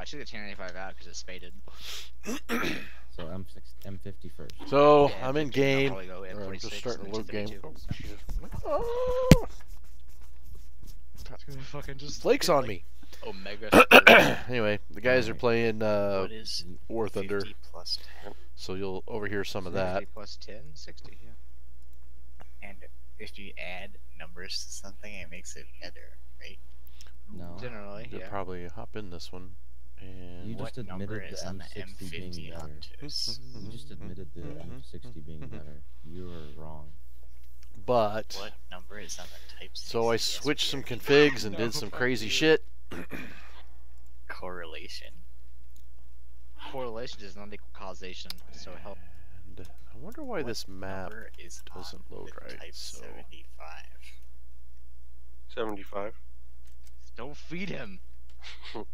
I took the 1085 out because it's spaded. So M50 first. So Yeah, I'm in M50, game. I'll probably go Or I'm M46 just starting to and load game. 232. Oh, oh. Fucking just Flakes get, on like, me. Omega. Anyway, the guys are playing What is War Thunder, 50 plus 10? so you'll overhear some of that. 50 plus 10, 60. Yeah. And if you add numbers to something, it makes it better, right? No. Generally, You'll yeah. probably hop in this one. And You just What number admitted is the on the M60 being M50 better. hunters? You just admitted the M60 being better. You were wrong. but What number is on the Type 60? so I switched some configs and did some crazy shit. Correlation. Correlation is not equal causation, so help. And I wonder why What this map number is doesn't on load the right. Type So 75. 75. Don't feed him. The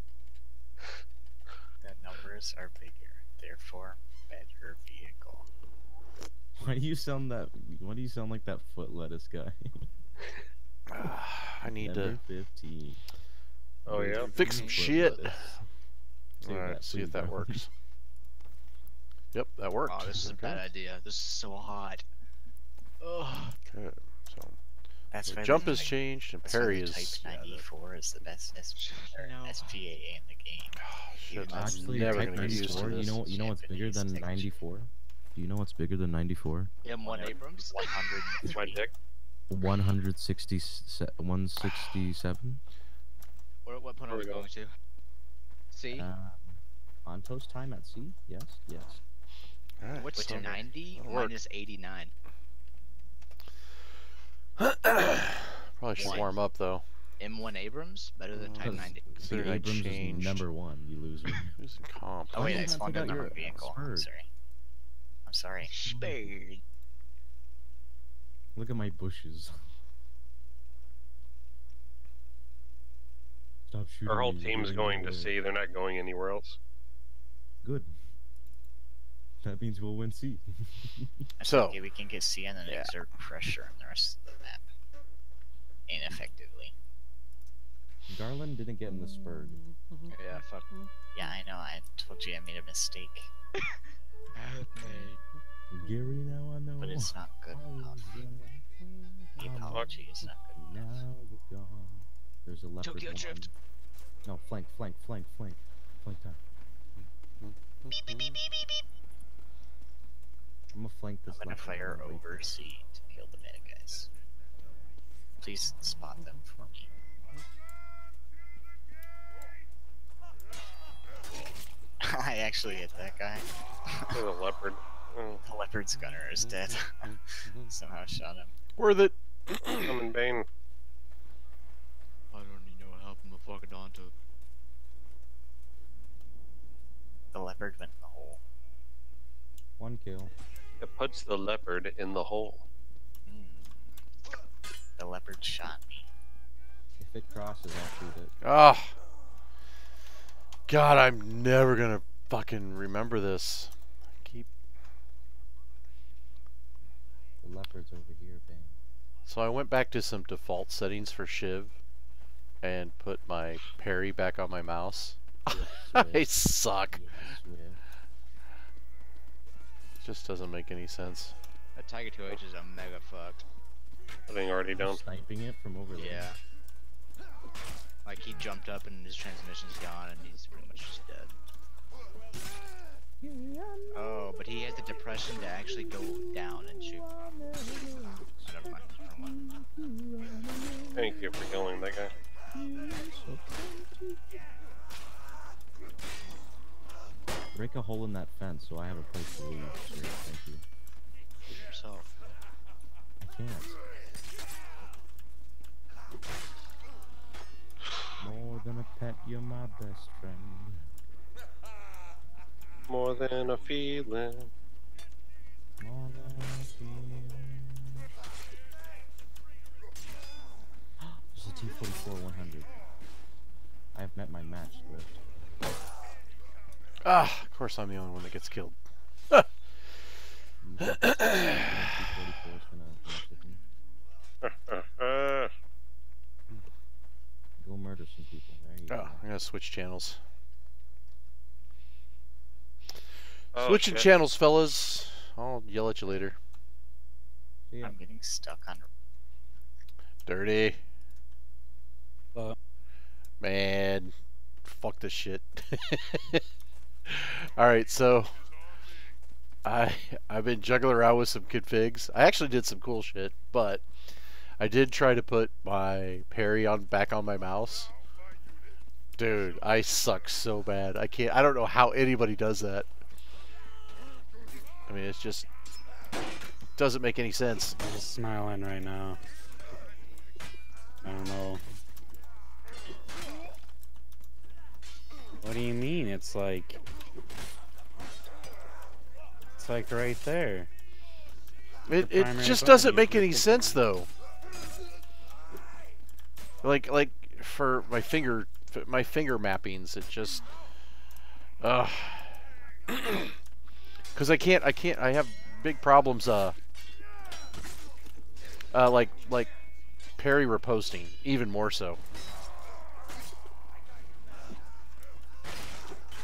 numbers are bigger, therefore better vehicle. Why do you sound that? Why do you sound like that foot lettuce guy? I need Number to 15. Oh, yeah? fix some Foot shit. lettuce. Save Alright, that, see if please, that bro. works. Yep, that worked. Oh, this is a bad idea. This is so hot. Ugh. Okay, so That's the why jump the has type, changed and that's why parry the is. Type 94 is the best No. SPAA in the game. Shit, Even I'm though Actually, never Type gonna get used to 94. this. You know what's bigger than Japanese 94? Do you know what's bigger than 94? M1 Abrams. 103. My dick. 167. What point are Where we we going to? C? On toast time at sea? Yes, yes. Alright, What's so 90 that'll work. minus 89? Probably should One. warm up though. M1 Abrams better than Type 90. Considering I Abrams changed. is number 1, you loser. Who's in comp? Oh wait, Why I don't you spawned have in to the get wrong your vehicle. I'm spurred? sorry. I'm sorry. Spade. Look at my bushes. Stop shooting. Our whole me, team's you're going in to the way. C. They're not going anywhere else. Good. That means we'll win C. That's So- okay, we can get C and then Yeah. exert pressure on the rest of the map. Ineffectively. Garland didn't get in the spurred. Yeah, fuck. Yeah, I know. I told you I made a mistake, Gary, now I know. but it's not good enough. The apology is not good enough. Now we're gone. There's a leopard. Tokyo one. Drift. No, flank time. I'm gonna flank this. I'm gonna leopard fire one. over C to kill the bad guys. Please spot them for me. I actually hit that guy. There's a leopard. Oh, The leopard's gunner is dead. Somehow shot him. Worth it. I'm in Bane. I don't need no help. I'm a fucking onto. The leopard went in the hole. 1 kill. It puts the leopard in the hole. The leopard shot me. If it crosses, I'll shoot it. Ah. God, I'm never gonna fucking remember this. Keep. The leopard's over here, bang. So I went back to some default settings for Chiv, and put my parry back on my mouse. I suck. Just doesn't make any sense. That Tiger 2H is a mega fucked. I think already done. Sniping it from over there. Yeah. Like he jumped up and his transmission's gone and he's pretty much just dead. Oh, but he has the depression to actually go down and shoot. Oh, never mind. Different one. Thank you for killing that guy. Break a hole in that fence so I have a place to leave. Sir. Thank you. Shoot yourself. I can't. More than a pet, you're my best friend. More than a feeling. More than a feeling. There's a T-44-100. I have met my match, Swift. Ah, of course I'm the only one that gets killed. T-44 is gonna mess with me. Go murder some people. There you Oh, go. I'm gonna switch channels. Oh, Switching shit. channels, fellas. I'll yell at you later. Yeah. I'm getting stuck on. Dirty. But Man. Fuck this shit. Alright, so I've been juggling around with some configs. I actually did some cool shit, but I did try to put my parry back on my mouse. Dude, I suck so bad. I don't know how anybody does that. I mean, it's just doesn't make any sense. I'm just smiling right now. I don't know. What do you mean? It's like right there. It primary just button, doesn't you make can any click sense it. though. Like for my finger mappings, it just because I have big problems like parry riposting, even more so.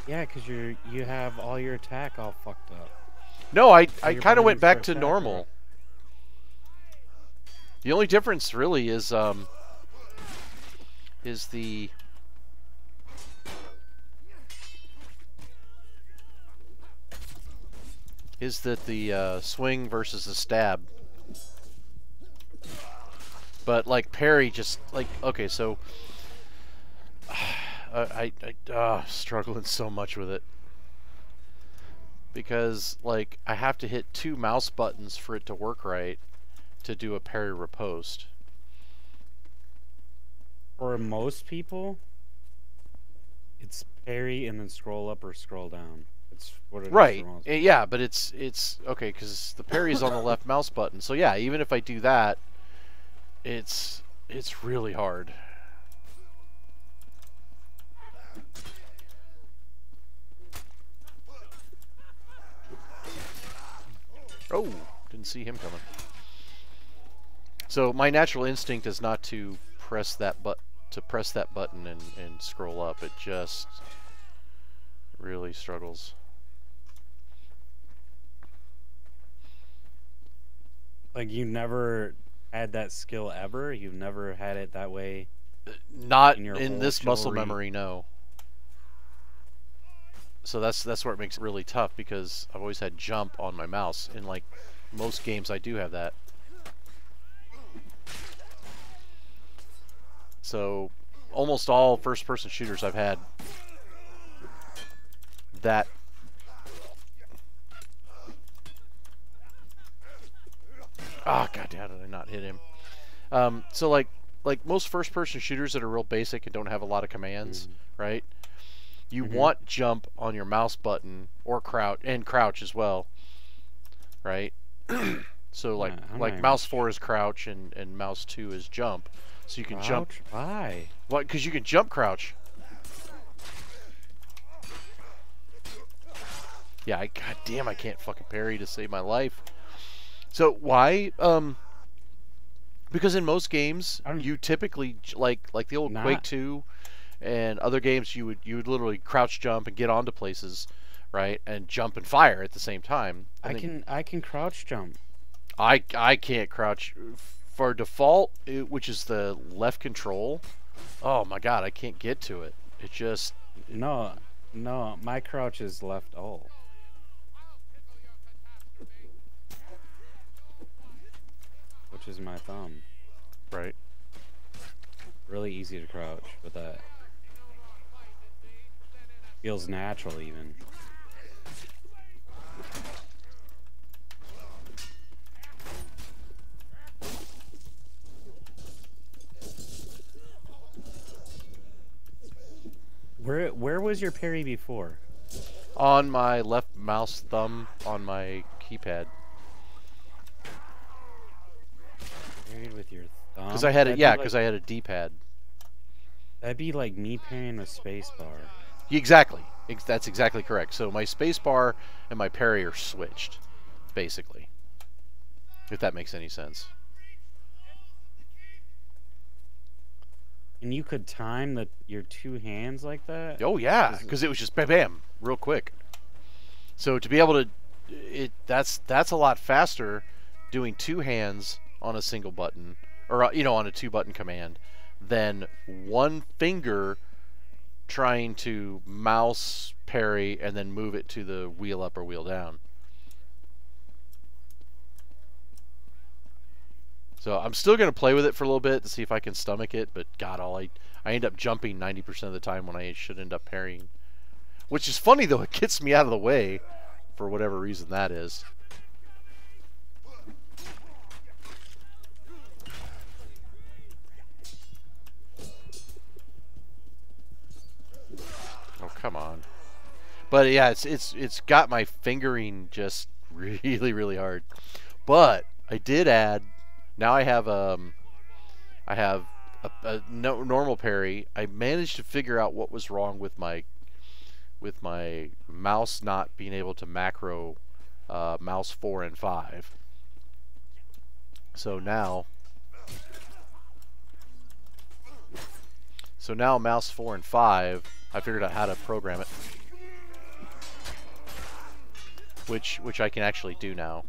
Yeah, because you have all your attack all fucked up. No, I you're kind of went planning back for to attack, normal. right? The only difference really is that the swing versus the stab. But like parry, just like okay, so I struggling so much with it because like I have to hit 2 mouse buttons for it to work right to do a parry riposte. For most people, it's parry and then scroll up or scroll down. It's what it is Right. for most Yeah, but it's okay because the parry's on the left mouse button. So yeah, even if I do that, it's really hard. Oh, didn't see him coming. So my natural instinct is not to press that button and scroll up. It just really struggles. Like you never had that skill ever? You've never had it that way? Not In your in whole this muscle chivalry. memory, no. So that's where it makes it really tough because I've always had jump on my mouse. In like most games, I do have that. So almost all first-person shooters I've had that. Ah, goddamn, did I not hit him? So like most first-person shooters that are real basic and don't have a lot of commands, right? You want jump on your mouse button or crouch as well, right? So like I'm not like even mouse 4 is crouch and mouse 2 is jump, so you can jump. Crouch? Why? What? Because you can jump crouch. Yeah, goddamn, I can't fucking parry to save my life. So why? Because in most games you typically like the old Quake 2 and other games you would literally crouch jump and get onto places, right, and jump and fire at the same time. And I can crouch jump. I can't crouch for default, which is the left control. Oh my god, I can't get to it. It just No, my crouch is left alt. Which is my thumb. right. Really easy to crouch with that. Feels natural even. Where was your parry before? On my left mouse thumb on my keypad. Parried with your thumb? Because I had it, That'd be yeah, like- because I had a D-pad. That'd be like me parrying a spacebar. Exactly. That's exactly correct. So my spacebar and my parry are switched, basically. If that makes any sense. And you could time your two hands like that? Oh yeah, because it was just bam, bam, real quick. So to be able to, that's a lot faster doing 2 hands on a single button, or on a 2-button command, than 1 finger trying to mouse parry and then move it to the wheel up or wheel down. So I'm still going to play with it for a little bit to see if I can stomach it, but God, I end up jumping 90% of the time when I should end up parrying. Which is funny though, it gets me out of the way for whatever reason that is. Oh, come on. But yeah, it's got my fingering just really, really hard. But I did add, now I have a normal parry. I managed to figure out what was wrong with my mouse not being able to macro mouse 4 and 5. So now mouse 4 and 5, I figured out how to program it, which I can actually do now.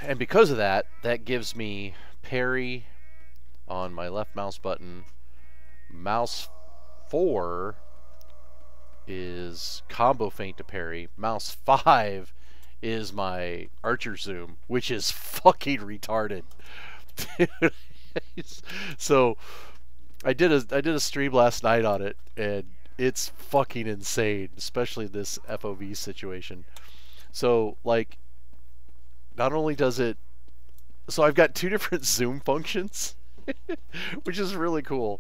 And because of that, that gives me parry on my left mouse button. Mouse 4 is combo feint to parry. Mouse 5 is my archer zoom, which is fucking retarded. So I did a stream last night on it, and it's fucking insane, especially this FOV situation. So like, not only does it, so I've got 2 different zoom functions, which is really cool.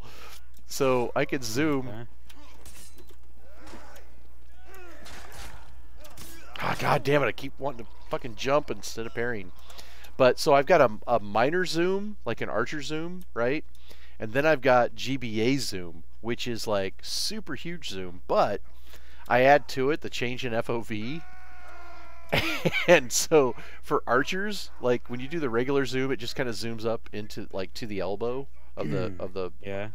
So I can zoom. Okay. Oh, God damn it, I keep wanting to fucking jump instead of parrying. But so I've got a minor zoom, like an archer zoom, right? And then I've got GBA zoom, which is like super huge zoom. But I add to it the change in FOV. And so for archers, like when you do the regular zoom, it just kind of zooms up into like to the elbow of the Yeah.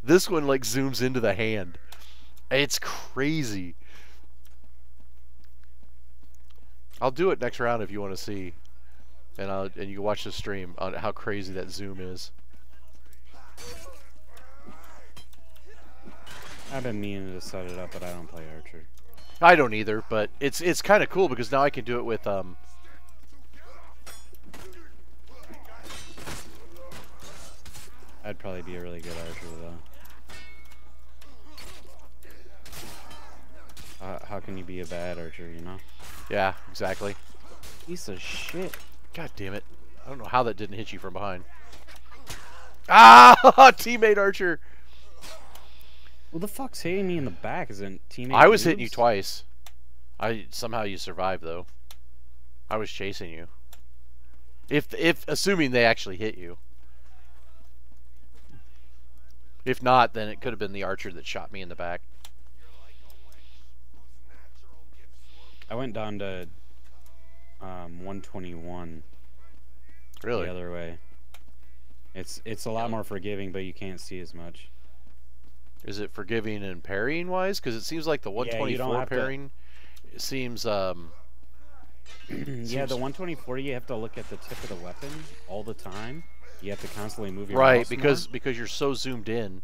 This one like zooms into the hand. It's crazy. I'll do it next round if you want to see, and you can watch the stream on how crazy that zoom is. I've been meaning to set it up, but I don't play Archer. I don't either, but it's kind of cool because now I can do it with I'd probably be a really good Archer though. How can you be a bad Archer, you know? Yeah, exactly. Piece of shit. God damn it! I don't know how that didn't hit you from behind. Ah, teammate Archer. Who the fuck's hitting me in the back? Isn't teammate? I was hitting you noobs? twice. Somehow you survived though. I was chasing you. If assuming they actually hit you. If not, then it could have been the archer that shot me in the back. I went down to 121. Really? The other way. It's a lot more forgiving, but you can't see as much. Is it forgiving and parrying wise? Because it seems like the 124 parrying seems Yeah, the 124 you have to look at the tip of the weapon all the time. You have to constantly move your right mouse because you're so zoomed in.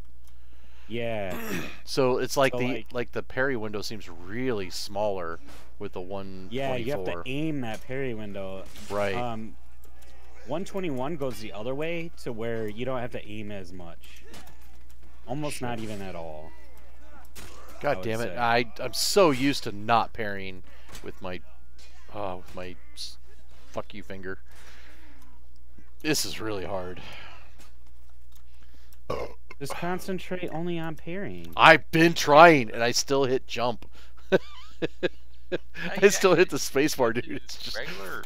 Yeah. So it's like So, the parry window seems really smaller with the 124. Yeah, you have to aim that parry window. Right. 121 goes the other way to where you don't have to aim as much. Almost not even at all. God damn it! I'm so used to not parrying with my fuck you finger. This is really hard. Just concentrate only on parrying. I've been trying and I still hit jump. I still hit the spacebar, dude. It's just regular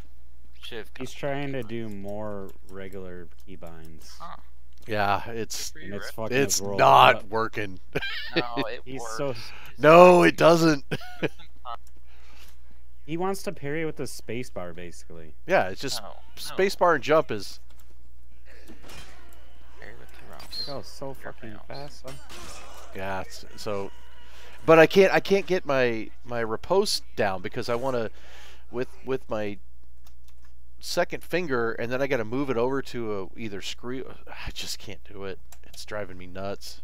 shift. He's trying to do more regular keybinds. Huh. yeah, it's And it's fucking it's his world not up. working. No, it He's works. so No, it doesn't. he wants to parry with the spacebar basically. Yeah, it's just No, spacebar and jump is. Parry with the That mouse. was so fucking mouse. fast. Huh? Yeah, so But I can't get my riposte down because I want to with my second finger, and then I got to move it over to either screw. I just can't do it. It's driving me nuts.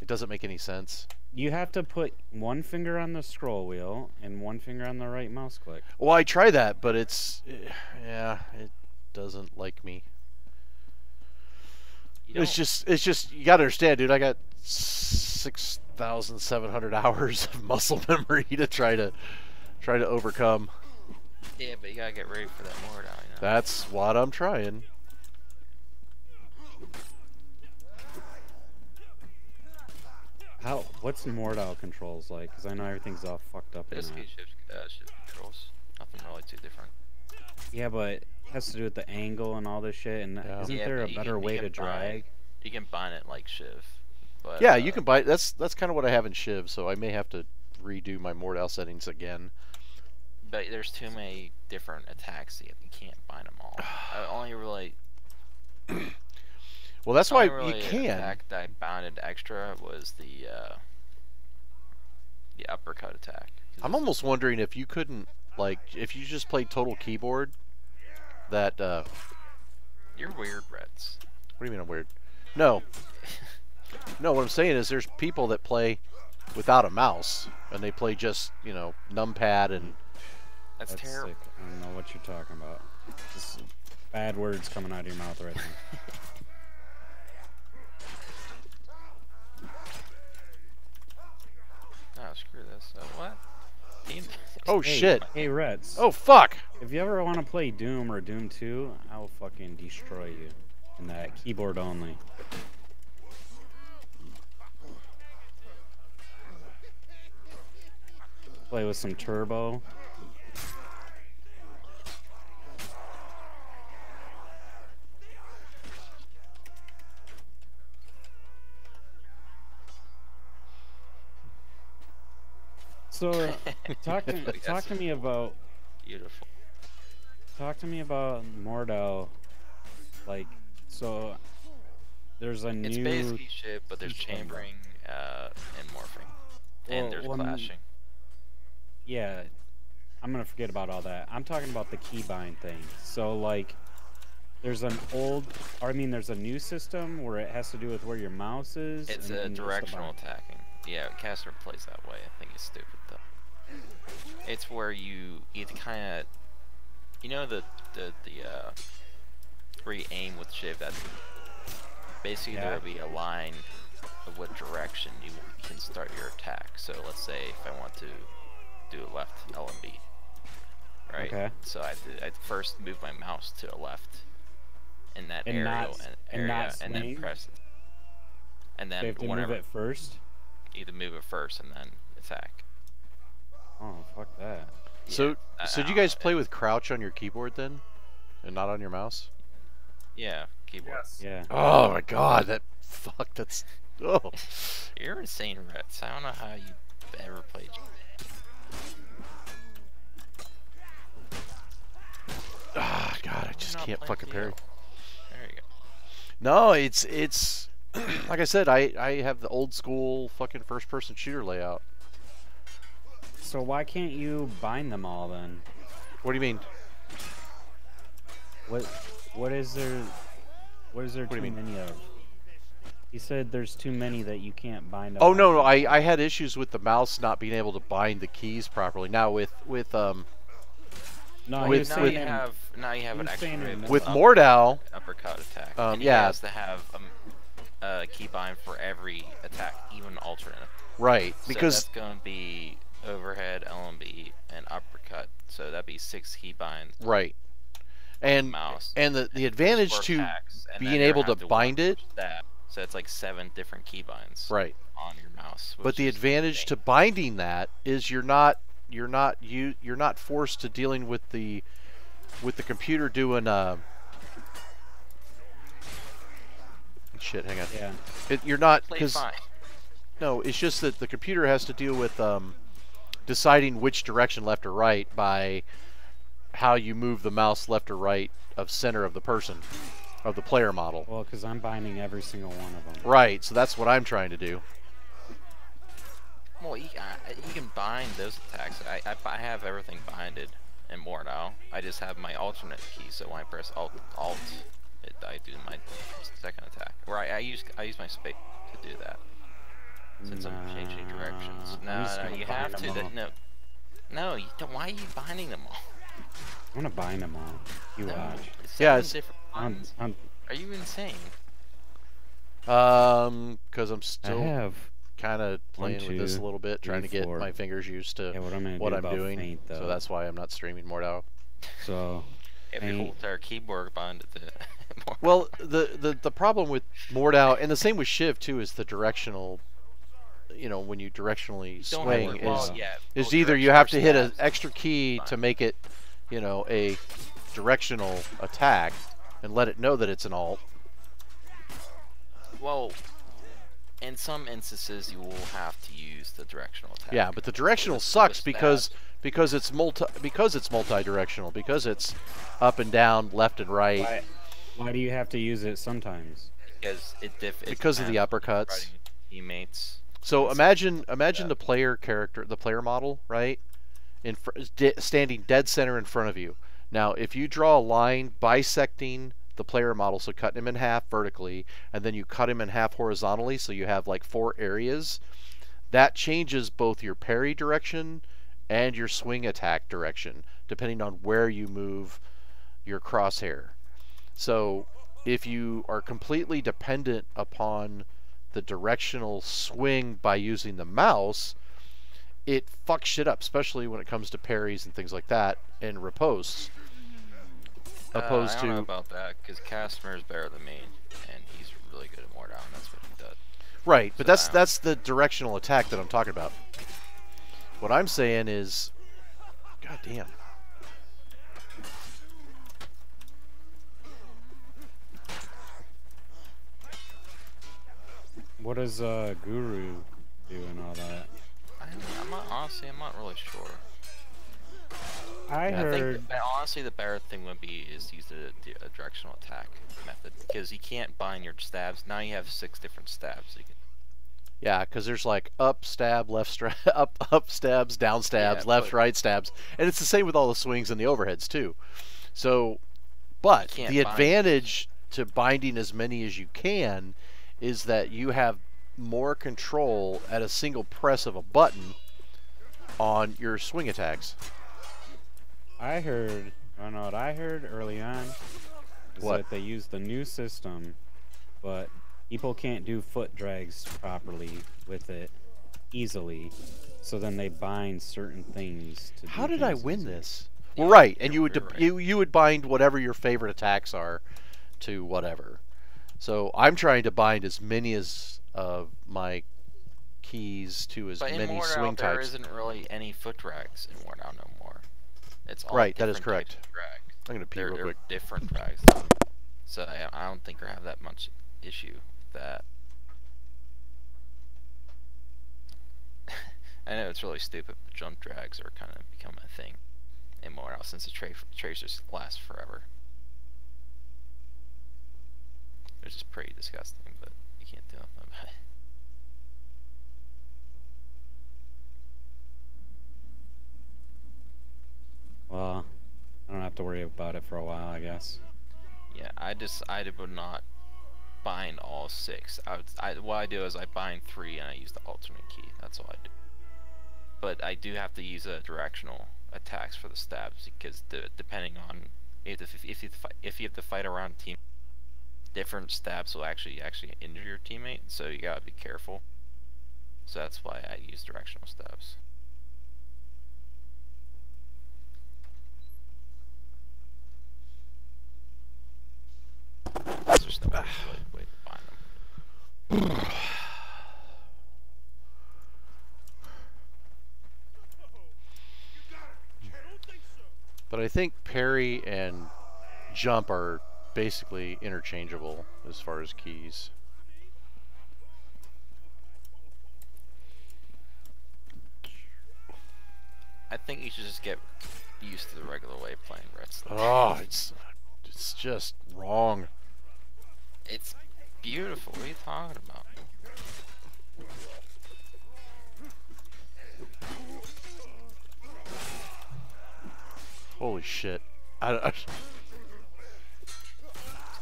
It doesn't make any sense. You have to put one finger on the scroll wheel and one finger on the right mouse click. Well, I try that, but it doesn't like me. It's just you gotta understand, dude. I got 6,700 hours of muscle memory to try to overcome. Yeah, but you gotta get ready for that more now, you know? That's what I'm trying. What's Mordau controls like? Because I know everything's all fucked up in Basically, that. shift controls. Nothing really too different. Yeah, but it has to do with the angle and all this shit. And isn't Yeah, there a but better way to drag? You can bind it like Chiv. But, Yeah, you can buy. That's kind of what I have in Chiv, so I may have to redo my Mordau settings again. But there's too many different attacks. You can't bind them all. I only really. Well, that's why really you can. Attack that I bounded extra was the uppercut attack. I'm almost wondering if you couldn't, like, if you just played total keyboard. That. You're weird, Reds. What do you mean I'm weird? No. No, what I'm saying is there's people that play without a mouse, and they play just, you know, numpad and... That's terrible. Sick. I don't know what you're talking about. Just bad words coming out of your mouth right now. Oh, screw this. What? Oh, Hey, shit. Hey, Reds. Oh, fuck! If you ever want to play Doom or Doom 2, I will fucking destroy you. In that keyboard only. Play with some turbo. So, talk to me about Beautiful. Talk to me about Mordau. Like, so there's a It's new. basically shit, but there's chambering and morphing, and there's clashing. Yeah, I'm gonna forget about all that. I'm talking about the keybind thing. So like, there's there's a new system where it has to do with where your mouse is. It's and a then just the directional bind. attacking. Yeah, caster plays that way. I think it's stupid though. It's where you kind of, you know, where you aim with Chiv. That basically there'll be a line of what direction you can start your attack. So let's say if I want to do a left L and B, right? Okay. So I first move my mouse to the left in that And area, not and then swing? press it. And then So you have to whenever move it first. either move it first and then attack. Oh fuck that. So, Yeah, so do you guys play with crouch on your keyboard then? And not on your mouse? Yeah, keyboard. Yeah. Oh my god, that's... Oh. You're insane, Rets. I don't know how you ever played. Ah, god, I just Not can't playing fucking parry. PL. There you go. No, it's like I said, I have the old school fucking first person shooter layout. So why can't you bind them all then? What do you mean? What is there? What is there What do too you mean? many of? He said there's too many that you can't bind them. Oh all. no, I had issues with the mouse not being able to bind the keys properly. Now with No, he with- was Now saying you have an was extra saying move in with up- Mordau, uppercut attack. Um, and yeah. he has to have a keybind for every attack, even alternate. right? So Because that's going to be overhead, LMB, and uppercut. So that'd be 6 keybinds. right, and Mouse. the advantage for to attacks, and then being you able to have bind work it, with that. So it's like 7 different keybinds right? on your mouse. But which the is advantage to insane. binding that is you're not forced to dealing with the computer doing shit. Hang on. Yeah. You're not Play because fine. no, it's just that the computer has to deal with deciding which direction left or right by how you move the mouse left or right of center of the person, of the player model. Well, because I'm binding every single one of them. Right, so that's what I'm trying to do. Well, You can bind those attacks. I have everything binded in Mordau. I just have my alternate key, so when I press Alt, I do my second attack. Or I use my space to do that. Since I'm changing directions. No, you have to. No, you don't. Why are you binding them all? I'm gonna bind them all. You watch. Yeah, It's different ones. Are you insane? Because I'm I still have. kind of playing with this a 1, 2, little bit, trying to 3, get 4. my fingers used to Yeah, what I'm gonna what do I'm about doing. Feint, So though. that's why I'm not streaming Mordau. So. If your whole Feint. entire keyboard binded to Mordau. Well, the problem with Mordau, and the same with Chiv too, is the directional. You know, when you directionally swing, is either you have to hit an extra key to make it, you know, a directional attack, and let it know that it's an alt. Well, in some instances, you will have to use the directional attack. Yeah, but the directional sucks because it's multi-directional, because it's up and down, left and right. Why do you have to use it sometimes? Because of the uppercuts. Teammates. So imagine the player model, right? Standing dead center in front of you. Now, if you draw a line bisecting the player model, so cutting him in half vertically, and then you cut him in half horizontally, so you have like 4 areas, that changes both your parry direction and your swing attack direction, depending on where you move your crosshair. So if you are completely dependent upon the directional swing by using the mouse, it fucks shit up, especially when it comes to parries and things like that, and riposts. I don't know about that, because Casimir is better than me, and he's really good at Mordau, and that's what he does. Right, but So that's the directional attack that I'm talking about. What I'm saying is, god damn. What does Guru do and all that? I'm not really sure. I I heard. think honestly the better thing would be is use a directional attack method, because you can't bind your stabs. Now you have 6 different stabs. You can... Yeah, because there's like up stab, left stab, up stabs, down stabs, Yeah, left, but- right stabs, and it's the same with all the swings and the overheads too. So, but can't the bind. advantage to binding as many as you can is that you have more control at a single press of a button on your swing attacks. I don't know what I heard early on. Is What? that they use the new system, but people can't do foot drags properly with it easily. So then they bind certain things to. How do did I things win easier. this? Yeah, Well, right, and you're right. you would bind whatever your favorite attacks are to whatever. So I'm trying to bind as many as of my keys to as But in many Mordau, swing there types. isn't really any foot drags in Mordau no more. It's all Right, that is different types correct. of drag. I'm gonna pee They're real quick. different drags. So I don't think I have that much issue with that. I know it's really stupid, but jump drags are kind of become a thing in Mordau since the tracers last forever. It's just pretty disgusting, but you can't do nothing about it. Well, I don't have to worry about it for a while, I guess. Yeah, I decided would not bind all 6. What I do is I bind 3 and I use the alternate key. That's all I do. But I do have to use a directional attacks for the stabs, because depending on if you have to fight around a team, different stabs will actually injure your teammate. So you gotta be careful. So that's why I use directional stabs. There's just no way to bind them. But I think parry and jump are basically interchangeable as far as keys. I think you should just get used to the regular way of playing Retsnom. Oh, it's just wrong. It's beautiful. What are you talking about? shit. It's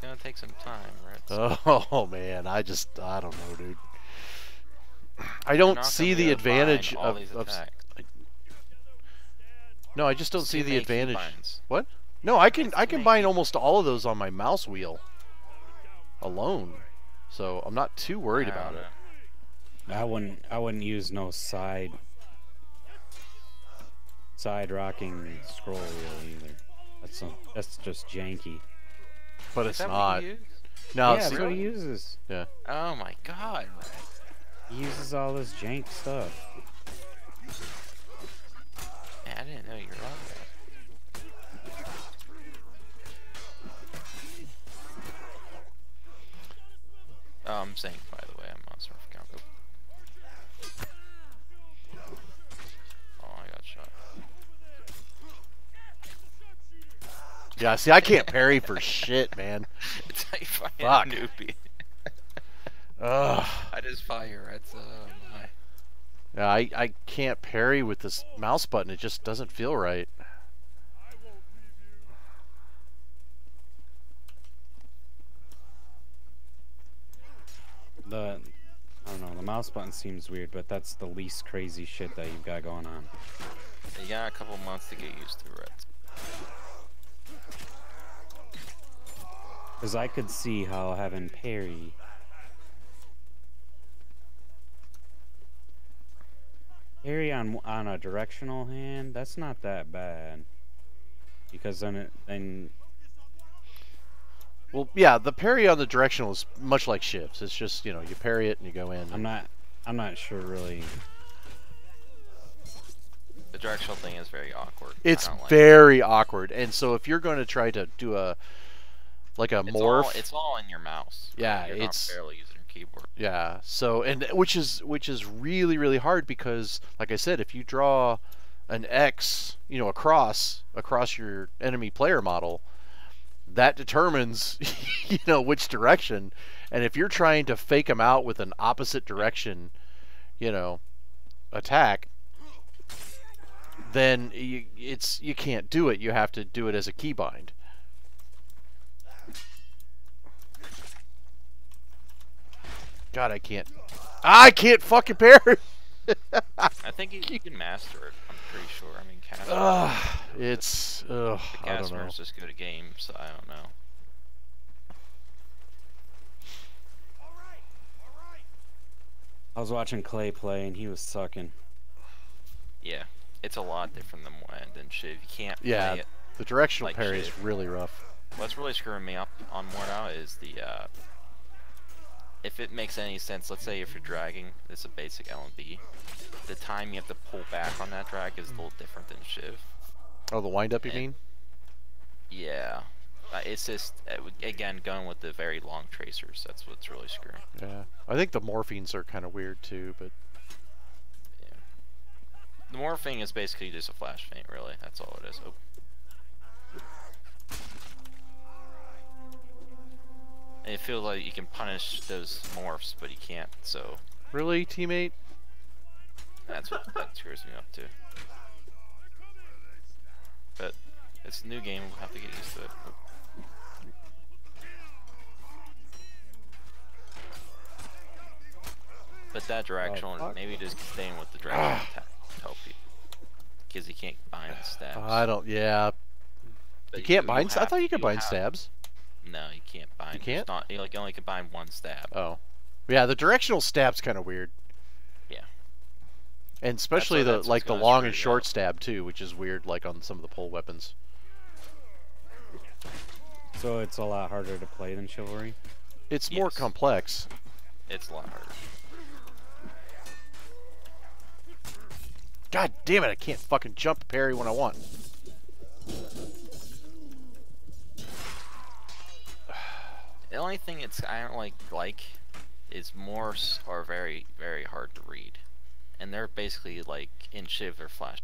gonna take some time, right? Oh man, I don't know, dude. I You're don't not see gonna be the able to bind advantage all these of attacks. no, I just don't see Too the many advantage. keybinds. What? No, I can It's too many bind almost all of those on my mouse wheel alone, so I'm not too worried I about don't it. know. I wouldn't use no side rocking scroll wheel either. That's just janky. But Is it's that what not. you use? No, Yeah, see- that's what he uses. yeah. Oh my god. He uses all this jank stuff. Man, I didn't know you were on that. Oh, I'm saying, by the way, I'm on Smurf account. Oh, I got shot. Yeah, see, I can't parry for shit, man. It's how you find Fuck. a newbie. Ugh. I just fire Retsnom. Yeah, I can't parry with this mouse button. It just doesn't feel right. I don't know, the mouse button seems weird, but that's the least crazy shit that you've got going on. You got a couple months to get used to Rets. Because I could see how having parry on a directional hand, that's not that bad. Because then Well, yeah, the parry on the directional is much like shifts. It's just, you know, you parry it and you go in. I'm not sure really. The directional thing is very awkward. It's I don't like very awkward. And so if you're going to try to do a morph, it's all in your mouse. Yeah, You're it's- not barely using your keyboard. yeah. So which is really really hard because, like I said, if you draw an X, you know, across your enemy player model, that determines you know which direction. And if you're trying to fake them out with an opposite direction, you know, attack, then you can't do it. You have to do it as a keybind. God, I can't fucking parry. I think you can master it. I'm pretty sure. I mean, cast. The I don't know. Castmer's just good at games, so I don't know. I was watching Clay play and he was sucking. Yeah, it's a lot different than Chiv. You can't Yeah, play it. the directional like parry is Chiv. really rough. What's really screwing me up on more now is the if it makes any sense. Let's say if you're dragging, it's a basic LMB. The time you have to pull back on that drag is a little different than Chiv. Oh, the wind up, you And- mean? Yeah, it's just again going with the very long tracers. That's what's really screwing. Yeah. I think the morphines are kind of weird too, but Yeah. The morphing is basically just a flash feint, really. That's all it is. Oh. And it feels like you can punish those morphs, but you can't, so really, teammate? that screws me up too. But it's a new game, we'll have to get used to it. Oh. But that directional, fuck. maybe just staying with the directional attack will help you. Because you can't bind stabs. I don't. Yeah. But You can't bind. I have- thought you could bind have- stabs. No, you can't bind. You can't? It's not, you only can bind one stab. Oh. Yeah, the directional stab's kind of weird. Yeah. And especially that's what's the gonna long screw and you short up. stab too, which is weird, like on some of the pole weapons. So it's a lot harder to play than Chivalry. It's more Yes. complex. It's a lot harder. God damn it! I can't fucking jump parry when I want. The only thing I don't like is morphs are very, very hard to read. And they're basically like in Chiv or Flash.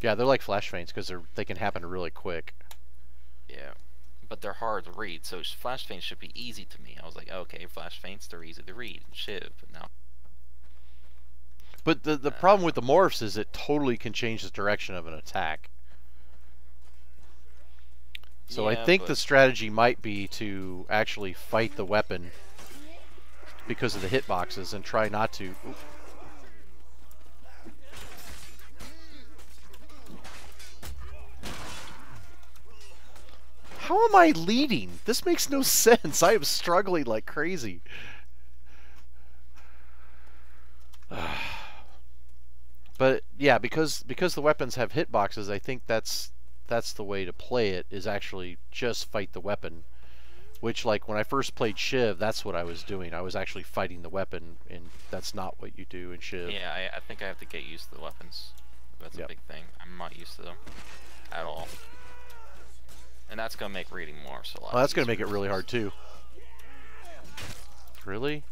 Yeah, they're like flash feints because they can happen really quick. Yeah. But they're hard to read, so Flash Feints should be easy to me. I was like, okay, Flash Feints, they're easy to read in Chiv, but now But the problem with the morphs is it totally can change the direction of an attack. So I Yeah, think but- the strategy might be to actually fight the weapon because of the hitboxes and try not to. Oop. How am I leading? This makes no sense. I am struggling like crazy. But yeah, because the weapons have hitboxes, I think that's the way to play it, is actually just fight the weapon. Which, like, when I first played Chiv, that's what I was doing. I was actually fighting the weapon, and that's not what you do in Chiv. Yeah, I think I have to get used to the weapons. That's a big thing. I'm not used to them at all. And that's gonna make reading more so. Well, that's gonna make it really hard too. Really?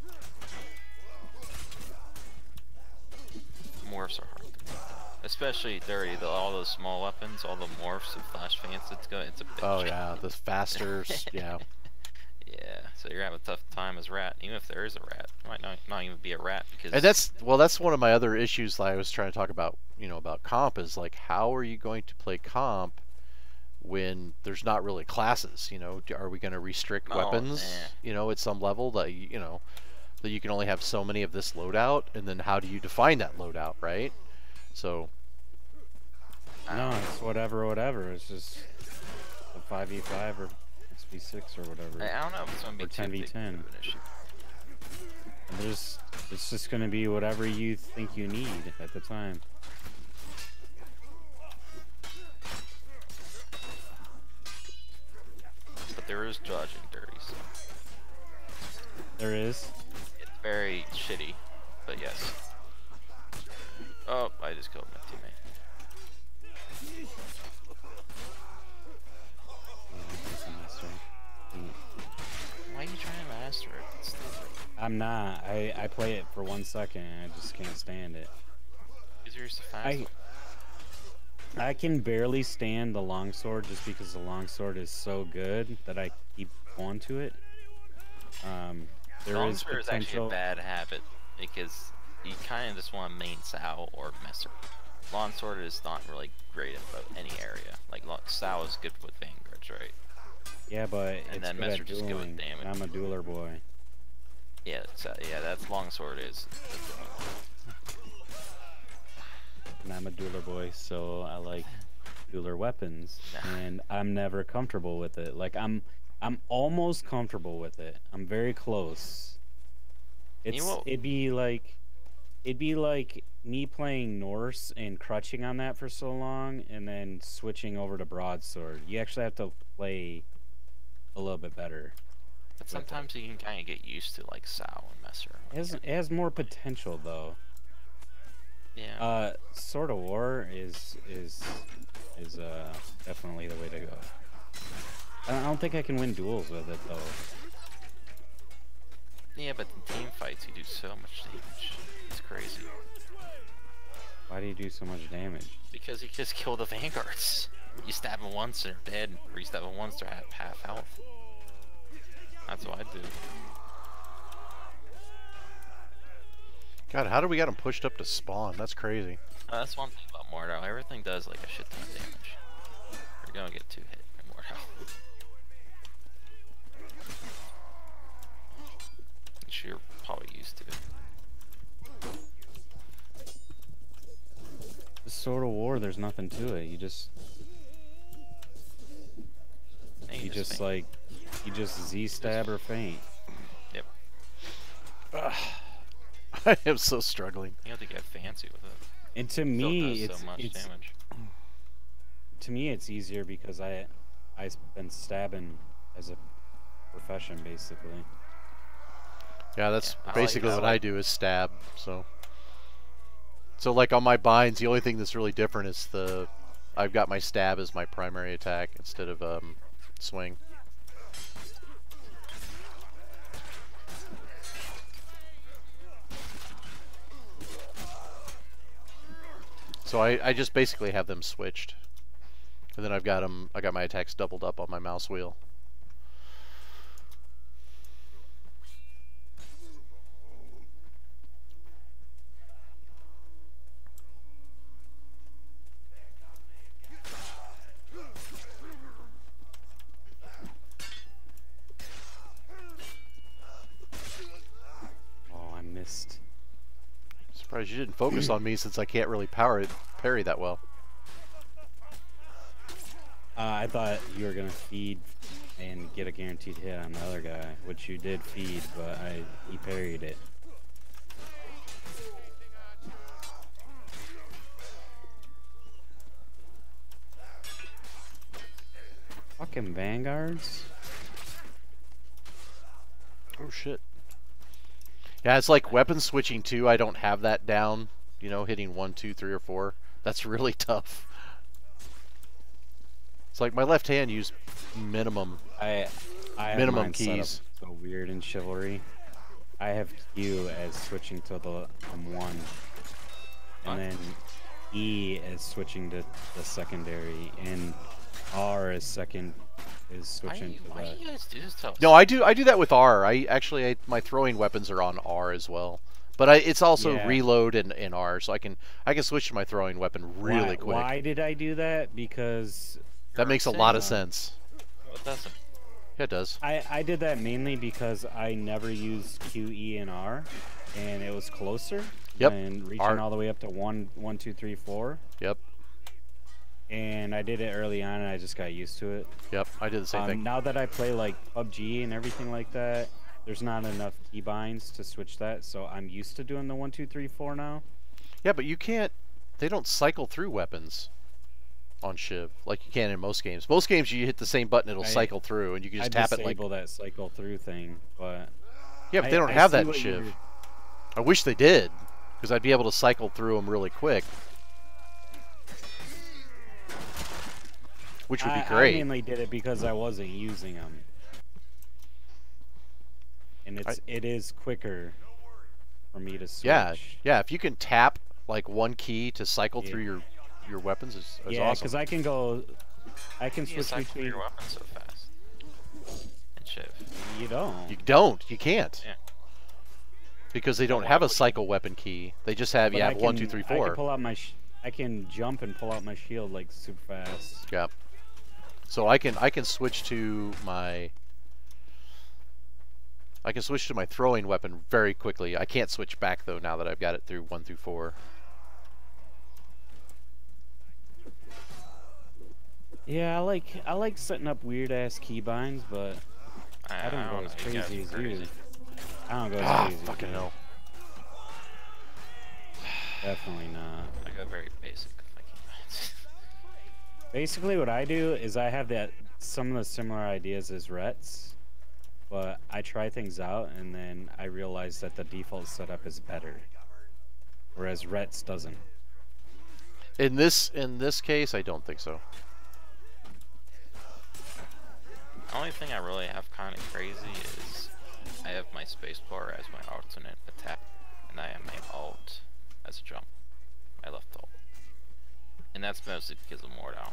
Morphs are hard, especially dirty. All those small weapons, all the morphs and flash fans. It's a big. Oh yeah, the faster. Yeah. Yeah, so you're having a tough time as rat, even if there is a rat. It might not even be a rat because. And that's one of my other issues that I was trying to talk about. About comp is like, how are you going to play comp when there's not really classes? Are we going to restrict weapons? At some level that that you can only have so many of this loadout, and then how do you define that loadout, right? So. No, it's whatever. It's just a 5v5 or 6v6 or whatever. I don't know if it's going to be or 10v10. It's just going to be whatever you think you need at the time. But there is dodging dirty, so. There is? It's very shitty, but yes. Oh, I just killed my teammate. Why are you trying to master it? It's stupid. I'm not. I play it for 1 second and I just can't stand it. Because you're so fast. I can barely stand the longsword just because the longsword is so good that I keep going to it. There is Longsword is actually a potential. bad habit because you kind of just want to main Sao or Messer. Longsword is not really great in any area. Like Sao is good with vanguards, right? Yeah, but And it's then good at Messer's just good with dueling. damage. I'm a dueler boy. Yeah, yeah, that's longsword is. And I'm a dueler boy, so I like dueler weapons, and I'm never comfortable with it. Like I'm almost comfortable with it. I'm very close. It'd be like me playing Norse and crutching on that for so long, and then switching over to broadsword. You actually have to play a little bit better. But sometimes you can kind of get used to like Sao and Messer. It has more potential though. Yeah. Sword of War is definitely the way to go. I don't think I can win duels with it though. Yeah, but in team fights you do so much damage. It's crazy. Why do you do so much damage? Because you just kill the vanguards. You stab them once, they're dead. Or you stab them once, they're at half health. That's what I do. God, how do we got him pushed up to spawn? That's crazy. That's one thing about Mortal. Everything does like a shit ton of damage. You're gonna get 2 hit in Mortal. Which you're probably used to. The Sword of War, there's nothing to it. You just feint. you just Z stab or feint. Yep. I am so struggling. You have to get fancy with it. And to Still me, does so much damage. to me it's easier because I've been stabbing as a profession basically. Yeah, that's I like basically that what one. I do is stab. So like on my binds, the only thing that's really different is I've got my stab as my primary attack instead of swing. So I just basically have them switched, and then I got my attacks doubled up on my mouse wheel. Surprised you didn't focus on me since I can't really parry that well. I thought you were gonna feed and get a guaranteed hit on the other guy, which you did feed, but he parried it. Fucking vanguards. Oh shit. Yeah, it's like weapon switching too. I don't have that down. You know, hitting 1, 2, 3, or 4. That's really tough. It's like my left hand used minimum. I have minimum mine set keys. up so weird in Chivalry. I have Q as switching to the 1, and then E as switching to the secondary, and R as switching to Why the. do you guys do this to us? No, I do that with R. My throwing weapons are on R as well. But it's also Yeah. reload in R, so I can switch to my throwing weapon really quick. Why did I do that? Because That makes a lot of sense. No, it doesn't. Yeah, it does. I did that mainly because I never used Q, E, and R, and it was closer. Yep. And reaching R. all the way up to 1, 2, 3, 4. Yep. And I did it early on, and I just got used to it. Yep. I did the same thing. Now that I play like PUBG and everything like that, there's not enough keybinds to switch that, so I'm used to doing the 1, 2, 3, 4 now. Yeah, but you can't. They don't cycle through weapons on Chiv like you can in most games. Most games you hit the same button, it'll cycle through, and you can just tap it like. disable that cycle through thing, but. Yeah, but they don't I have see that in what Chiv. you're- I wish they did, because I'd be able to cycle through them really quick, which would be I great. mainly did it because I wasn't using them, and it is quicker for me to switch. Yeah. If you can tap like one key to cycle Yeah. through your weapons, is Yeah, awesome. because I can You switch cycle through between. your weapon so fast. And Chiv. You don't. You don't. You can't. Yeah. Because they don't have a cycle weapon key. They just have But you I have 1, can- 2, 3, I 4. can pull out my. I can jump and pull out my shield like super fast. Yeah. So I can switch to my. I can switch to my throwing weapon very quickly. I can't switch back though now that I've got it through 1 through 4. Yeah, I like setting up weird ass keybinds, but I don't go know, as you guys crazy are as crazy. you. I don't go as Ah, crazy. as fucking you. hell. Definitely not. I go very basic with my keybinds. Basically, what I do is I have some of the similar ideas as Rets, but I try things out and then I realize that the default setup is better, whereas Rets doesn't. In this case, I don't think so. The only thing I really have kind of crazy is I have my spacebar as my alternate attack, and I have my alt as a jump. My left alt. And that's mostly because of Mordau.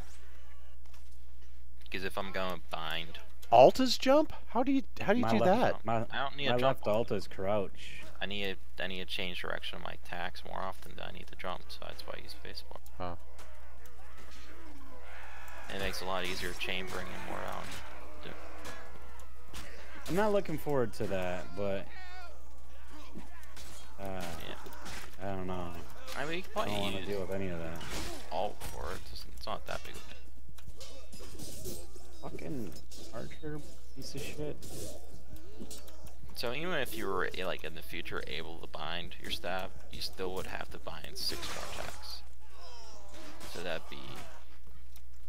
Because if I'm going bind, Alt is jump? How do you My do left- that? My, I don't need my a jump. left alt is crouch. I need to change direction of my attacks more often than I need to jump, so that's why I use spacebar. Huh. It makes it a lot easier chambering and more out. I'm not looking forward to that, but Yeah. I don't know. I mean, you can I don't probably want to use deal with any of that. alt for it. It's not that big of a deal. Fucking archer piece of shit. So even if you were like in the future able to bind your staff, you still would have to bind 6 more attacks. So that'd be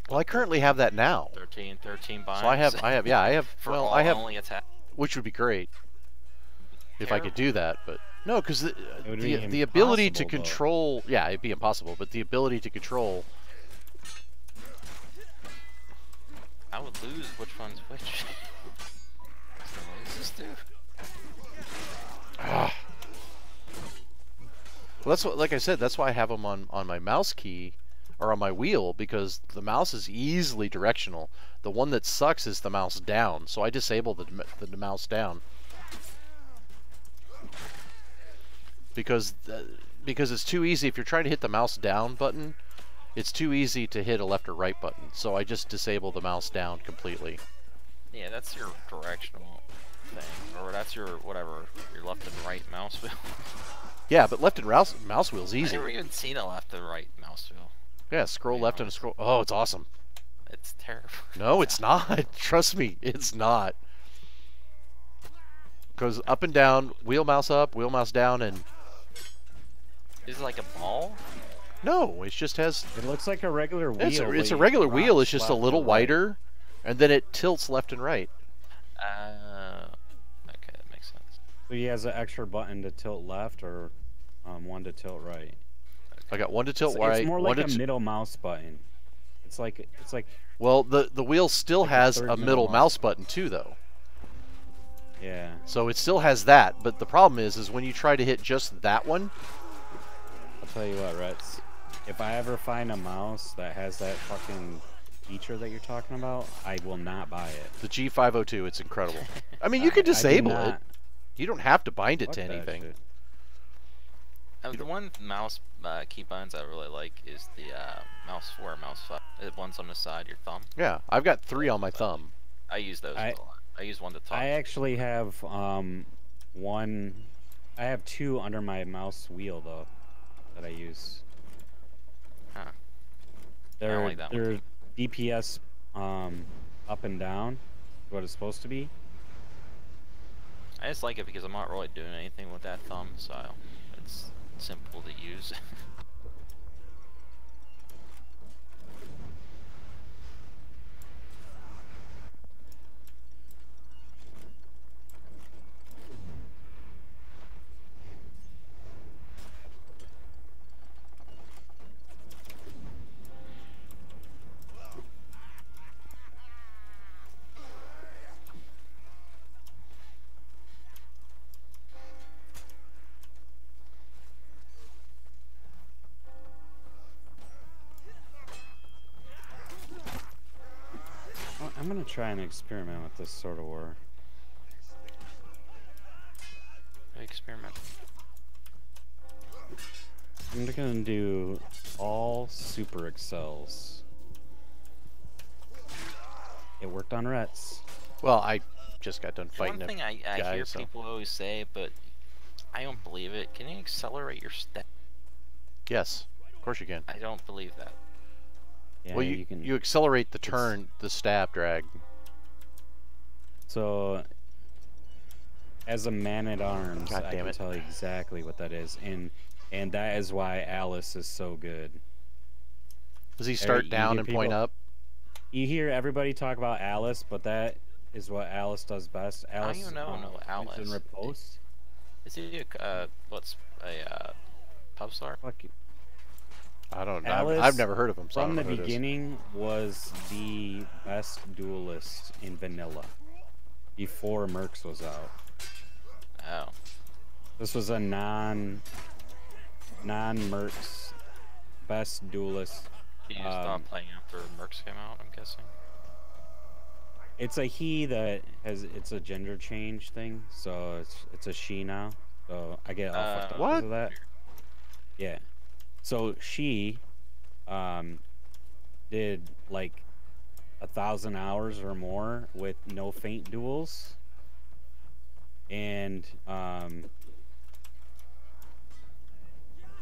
Well, I currently have that now. 13 binds. So I have for well, all I have, only attack. which would be great if I could do that, but no, because would be the ability to impossible, though. control, yeah, it'd be impossible, but the ability to control, I would lose which one's which. So what does this do? well, that's what, like I said, that's why I have them on my mouse key or on my wheel, because the mouse is easily directional. The one that sucks is the mouse down, so I disable the mouse down. Because it's too easy. If you're trying to hit the mouse down button, it's too easy to hit a left or right button. So I just disable the mouse down completely. Yeah, that's your directional thing, or that's your whatever, your left and right mouse wheel. Yeah, but left and mouse wheel's I've easy. never even seen a left and right mouse wheel. Yeah, scroll left and a scroll. Oh, it's awesome. It's terrible. No, it's not. Trust me, it's not. Goes up and down, wheel mouse up, wheel mouse down, and Is it like a ball? no, it just has. It looks like a regular wheel. It's a where regular you wheel. drop It's just a left little and right. wider, and then it tilts left and right. Okay, that makes sense. So he has an extra button to tilt left or one to tilt right. I got one to tilt It's, right. it's more one like to a middle mouse button. It's like well, the wheel still like a has third a middle middle mouse mouse button too, though. yeah. So it still has that, but the problem is when you try to hit just that one. I'll tell you what, Rets. If I ever find a mouse that has that fucking feature that you're talking about, I will not buy it. The G502, it's incredible. I mean, you can I do disable it. not- You don't have to bind it Fuck to that anything. shit. The one mouse keybinds I really like is the mouse 4 and mouse 5. The ones on the side, your thumb. Yeah, I've got 3 on my thumb. I use those a lot. I use one to talk. I actually have one. I have 2 under my mouse wheel though that I use. Huh. They're like that one. they're DPS up and down, what it's supposed to be. I just like it because I'm not really doing anything with that thumb, so it's simple to use. Well, I'm gonna try and experiment with this sort of war. Experiment. I'm gonna do all super excels. It worked on Rets. Well, I just got done There's fighting one thing I guy, hear so- people always say, but I don't believe it. Can you accelerate your step? Yes, of course you can. I don't believe that. Yeah, Well, you can. you accelerate the turn, the stab drag. So, as a man-at-arms, God I damn can it. tell you exactly what that is, and that is why Alice is so good. Does he start you down hear and point people- up? You hear everybody talk about Alice, but that is what Alice does best. Alice, you know points Alice? and riposte. Is he what's a pub star? Fuck you. I don't know. Alice, I've never heard of him. So I From don't the know who it is. beginning, was the best duelist in vanilla before Mercs was out. Oh. This was a non-Mercs best duelist. He just stopped playing after Mercs came out, I'm guessing. It's a he that has. It's a gender change thing, so it's a she now. So I get all fucked up What? because of that. Yeah. So she did like 1,000 hours or more with no feint duels, and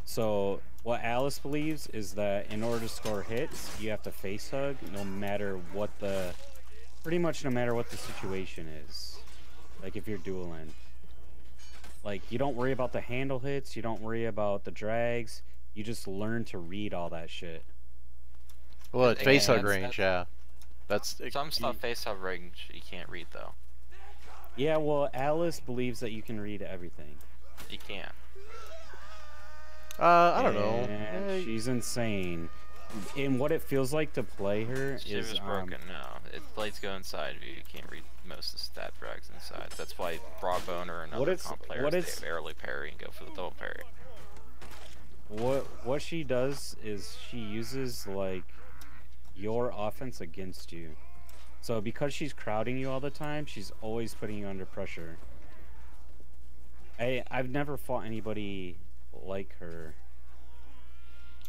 so what Alice believes is that in order to score hits, you have to face hug no matter what the pretty much no matter what the situation is. Like if you're dueling, like you don't worry about the handle hits, you don't worry about the drags, you just learn to read all that shit. Well, at Yeah, face hug that's- range, yeah. That's Some stuff face hub range you can't read though. Yeah, well, Alice believes that you can read everything. You can't. I don't know. And she's insane. And what it feels like to play her Shiv is is broken now. Blades go inside of you. You can't read most of the stat drags inside. That's why Broadboner and other comp players they barely parry and go for the double parry. What she does is she uses like your offense against you. So because she's crowding you all the time, she's always putting you under pressure. I've never fought anybody like her.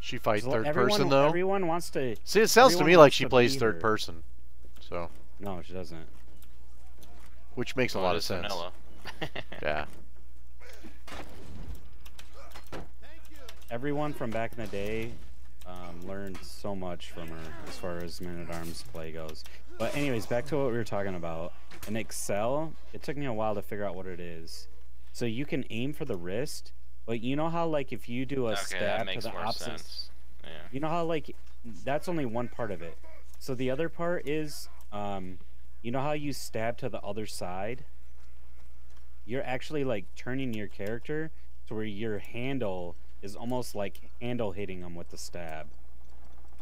She fights third Everyone- person though. Everyone wants to. See, it sounds to everyone me like wants she to plays be third her. person. So, No, she doesn't. which makes a lot of it's sense. vanilla. Yeah. everyone from back in the day learned so much from her as far as Man-at-Arms play goes. But anyways, back to what we were talking about. In Excel, it took me a while to figure out what it is. So you can aim for the wrist, but you know how like if you do a Okay, that stab to makes the more opposite, sense. Yeah. you know how like that's only one part of it. So the other part is, you know how you stab to the other side? You're actually like turning your character to where your handle is almost like handle hitting them with the stab.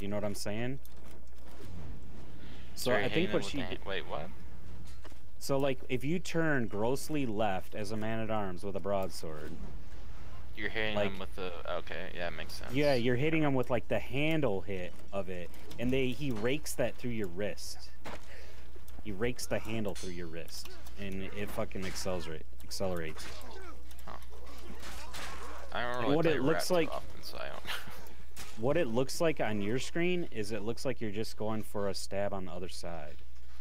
You know what I'm saying? So you're I think hitting what them she with did, wait, what? so like if you turn grossly left as a man-at-arms with a broadsword, You're hitting like, them with the. Okay, yeah, makes sense. yeah, you're hitting them with like the handle hit of it, and he rakes that through your wrist. He rakes the handle through your wrist, and it fucking accelerates. Huh. I don't really What play it looks Rat like- too often, so I don't. What it looks like on your screen is it looks like you're just going for a stab on the other side.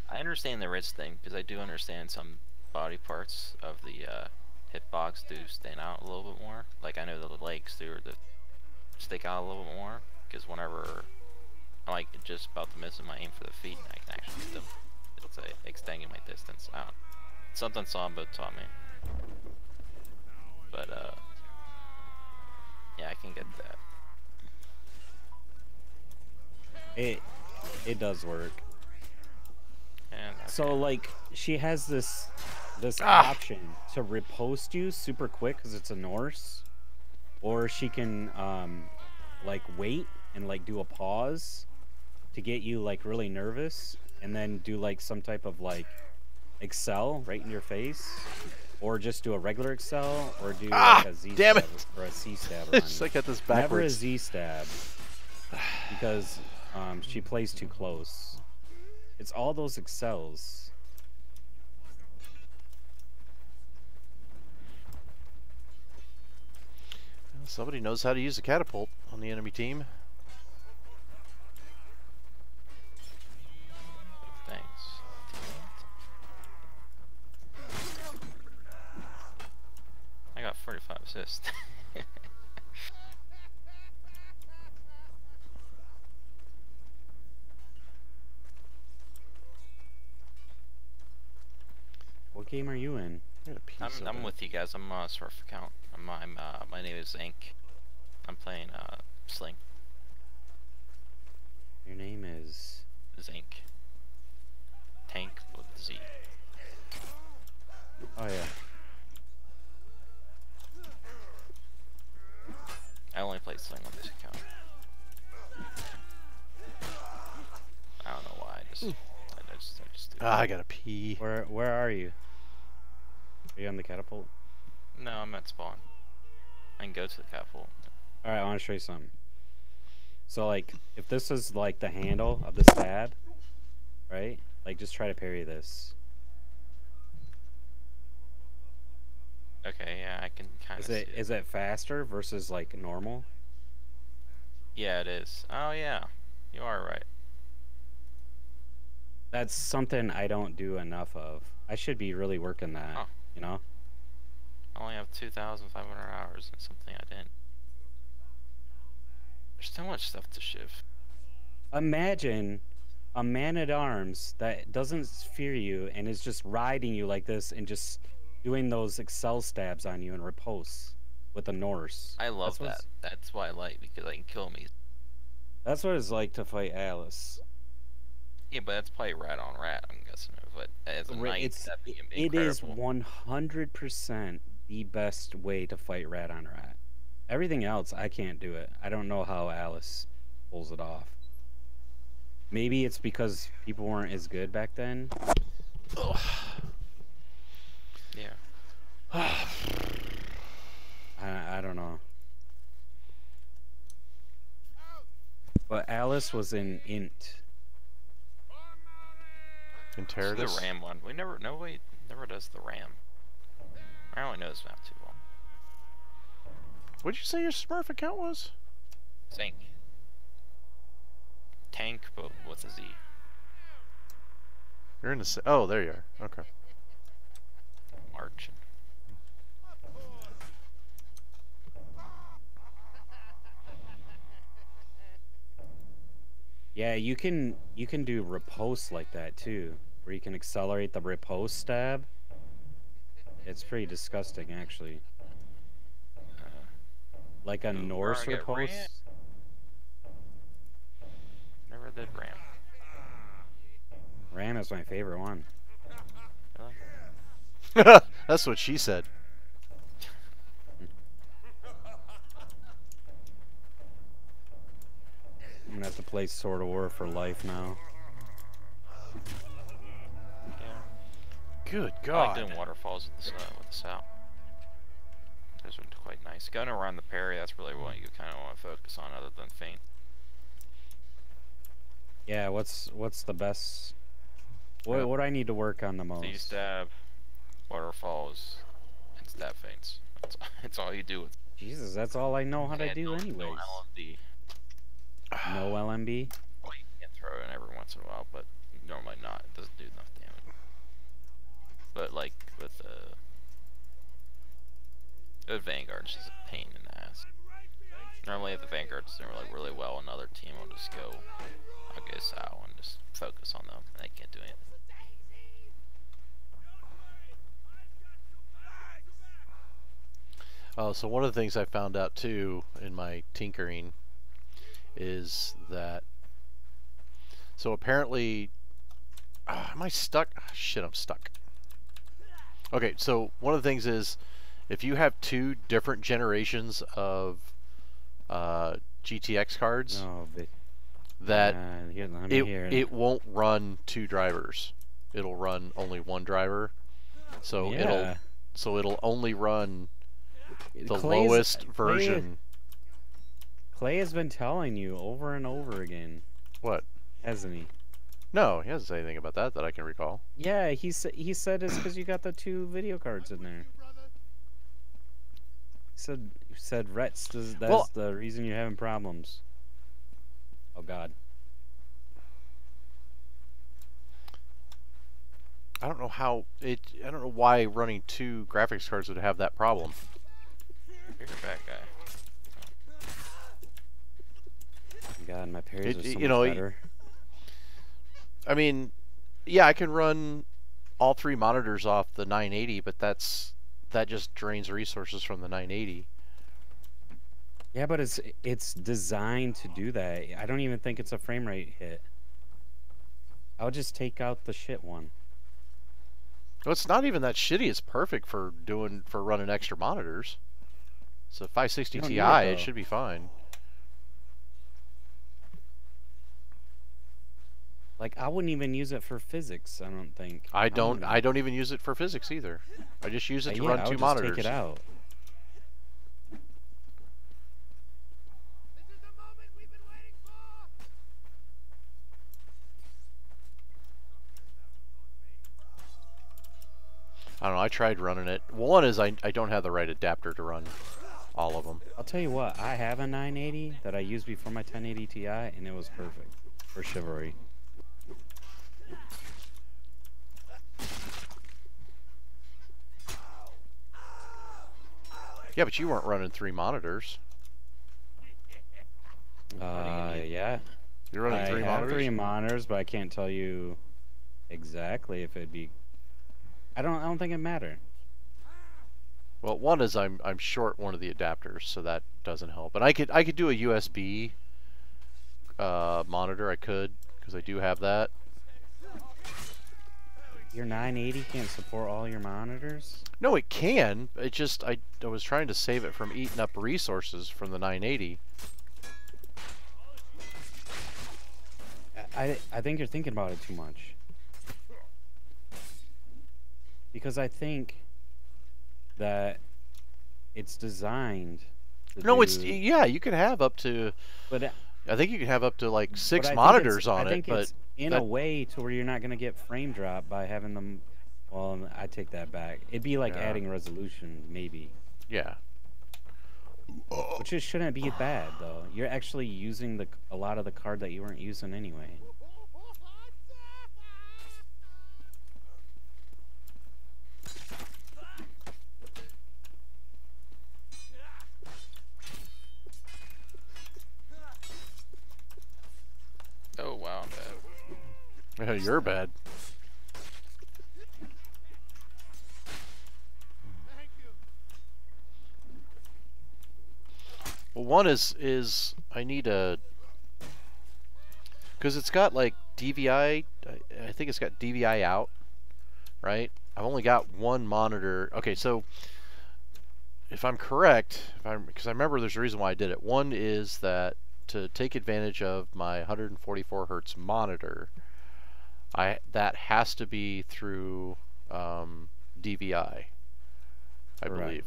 I understand the wrist thing because I do understand some body parts of the hitbox do stand out a little bit more. Like I know the legs do or the stick out a little bit more because whenever I'm like just about to miss in my aim for the feet, I can actually hit them. It's extending my distance out. Something Sambo taught me. But yeah, I can get that. It does work. And So like she has this option to riposte you super quick because it's a Norse, or she can like wait and like do a pause to get you like really nervous, and then do like some type of like excel right in your face, or just do a regular excel, or do like a Z damn stab it. or a C stab. It's like I got this backwards. Never a Z stab because she plays too close. It's all those excels. Somebody knows how to use a catapult on the enemy team. thanks. I got 45 assists. What game are you in? I got a piece of I'm it. with you guys. I'm on a surf account. My name is Ink. I'm playing Sling. Your name is... Zink. Tank with Z. Oh yeah. I only play Sling on this account. I don't know why. I just do. Ah, I gotta pee. Where are you? Are you on the catapult? No, I'm at spawn. I can go to the catapult. Alright, I want to show you something. So like, if this is like the handle of the stab, right? Like just try to parry this. Okay, yeah, I can kind of see it. Is it faster versus like normal? Yeah, it is. Oh yeah, you are right. That's something I don't do enough of. I should be really working that, Huh. you know? I only have 2,500 hours and something I didn't. There's so much stuff to shift. Imagine a man-at-arms that doesn't fear you and is just riding you like this and just doing those excel stabs on you and riposte with a Norse. I love That's that. That's why I like because I can kill me. That's what it's like to fight Alice. Yeah, but that's probably rat on rat. I'm guessing. But as a knight, that'd be It is incredible. 100% the best way to fight rat on rat. Everything else, I can't do it. I don't know how Alice pulls it off. Maybe it's because people weren't as good back then. Yeah. I don't know. But Alice was in Int. So Imperatus. the ram one. Nobody never does the ram. I only know this map too well. What'd you say your Smurf account was? Zink. Tank, but with a Z. You're in the. Oh, there you are. Okay. March. Yeah, you can do riposte like that too, where you can accelerate the riposte stab. It's pretty disgusting, actually. Like a Norse get riposte. ran. Never did ram. Ram is my favorite one. Really? That's what she said. I'm gonna have to play Sword of War for life now. Yeah. Good I God. like doing waterfalls with the sow. Those are quite nice. Going around the parry, that's really what you kind of want to focus on, other than feint. Yeah, what's the best? What do I need to work on the most? So you stab, waterfalls, and stab feints. That's all you do with. Jesus, that's all I know how to And do no anyways. LMD. No LMB? Well, you can throw it in every once in a while, but normally not. It doesn't do enough damage. But like with Vanguard's just a pain in the ass. Normally if the Vanguard's doing really well, another team will just go, I'll get a sow and just focus on them, and they can't do anything. So one of the things I found out too in my tinkering is that, so apparently, am I stuck? Shit, I'm stuck. Okay, so one of the things is, if you have two different generations of GTX cards, that it won't run two drivers. It'll run only one driver. So it'll only run the lowest version. Clay has been telling you over and over again. What? Hasn't he? No, he hasn't said anything about that I can recall. Yeah, he said it's because you got the two video cards in there. He said Rets, that's the reason you're having problems. Oh God. I don't know how I don't know why running two graphics cards would have that problem. You're a bad guy. God, my parries are so you much know, better. I mean, yeah, I can run all three monitors off the 980, but that just drains resources from the 980. Yeah, but it's designed to do that. I don't even think it's a frame rate hit. I'll just take out the shit one. Well, it's not even that shitty. It's perfect for running extra monitors. So 560 Ti, it should be fine. Like, I wouldn't even use it for physics, I don't think. I don't even use it for physics either. I just use it to run two monitors. Take it out. I don't know, I tried running it. One is I don't have the right adapter to run all of them. I'll tell you what, I have a 980 that I used before my 1080 Ti, and it was perfect for Chivalry. Yeah, but you weren't running three monitors. Yeah. You're running three monitors? I have three monitors, but I can't tell you exactly if it'd be... I don't think it mattered. Well, one is I'm short one of the adapters, so that doesn't help. And I could do a USB monitor. I could, because I do have that. Your 980 can't support all your monitors? No, it can. It just I was trying to save it from eating up resources from the 980. I think you're thinking about it too much. Because I think that it's designed to No, do... yeah, you can have up to... But I think you can have up to like 6 monitors on it, I think but... it's in a way to where you're not going to get frame drop by having them... Well, I take that back. It'd be like adding resolution, maybe. Yeah. Which it shouldn't be bad, though. You're actually using a lot of the card that you weren't using anyway. Oh. You're bad. Well, one is I need a, because it's got like DVI. I think it's got DVI out, right? I've only got one monitor. Okay, so if I'm correct, because I remember there's a reason why I did it. One is that to take advantage of my 144 hertz monitor, that has to be through DVI, I believe.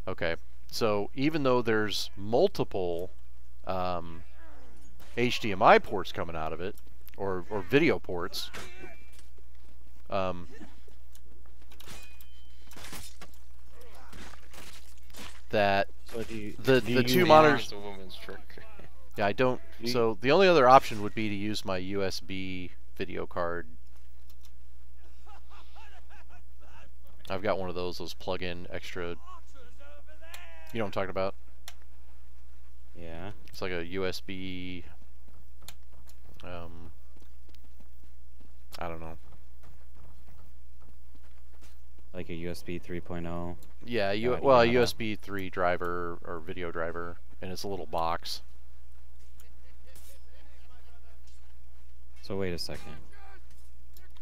Okay, so even though there's multiple HDMI ports coming out of it, or video ports, that So the two use- monitors. It's a woman's trick. Yeah, I don't. So the only other option would be to use my USB video card. I've got one of those plug-in extra. You know what I'm talking about? Yeah. It's like a USB. I don't know. Like a USB 3.0. Yeah, Audio. a USB 3 driver or video driver, and it's a little box. So wait a second.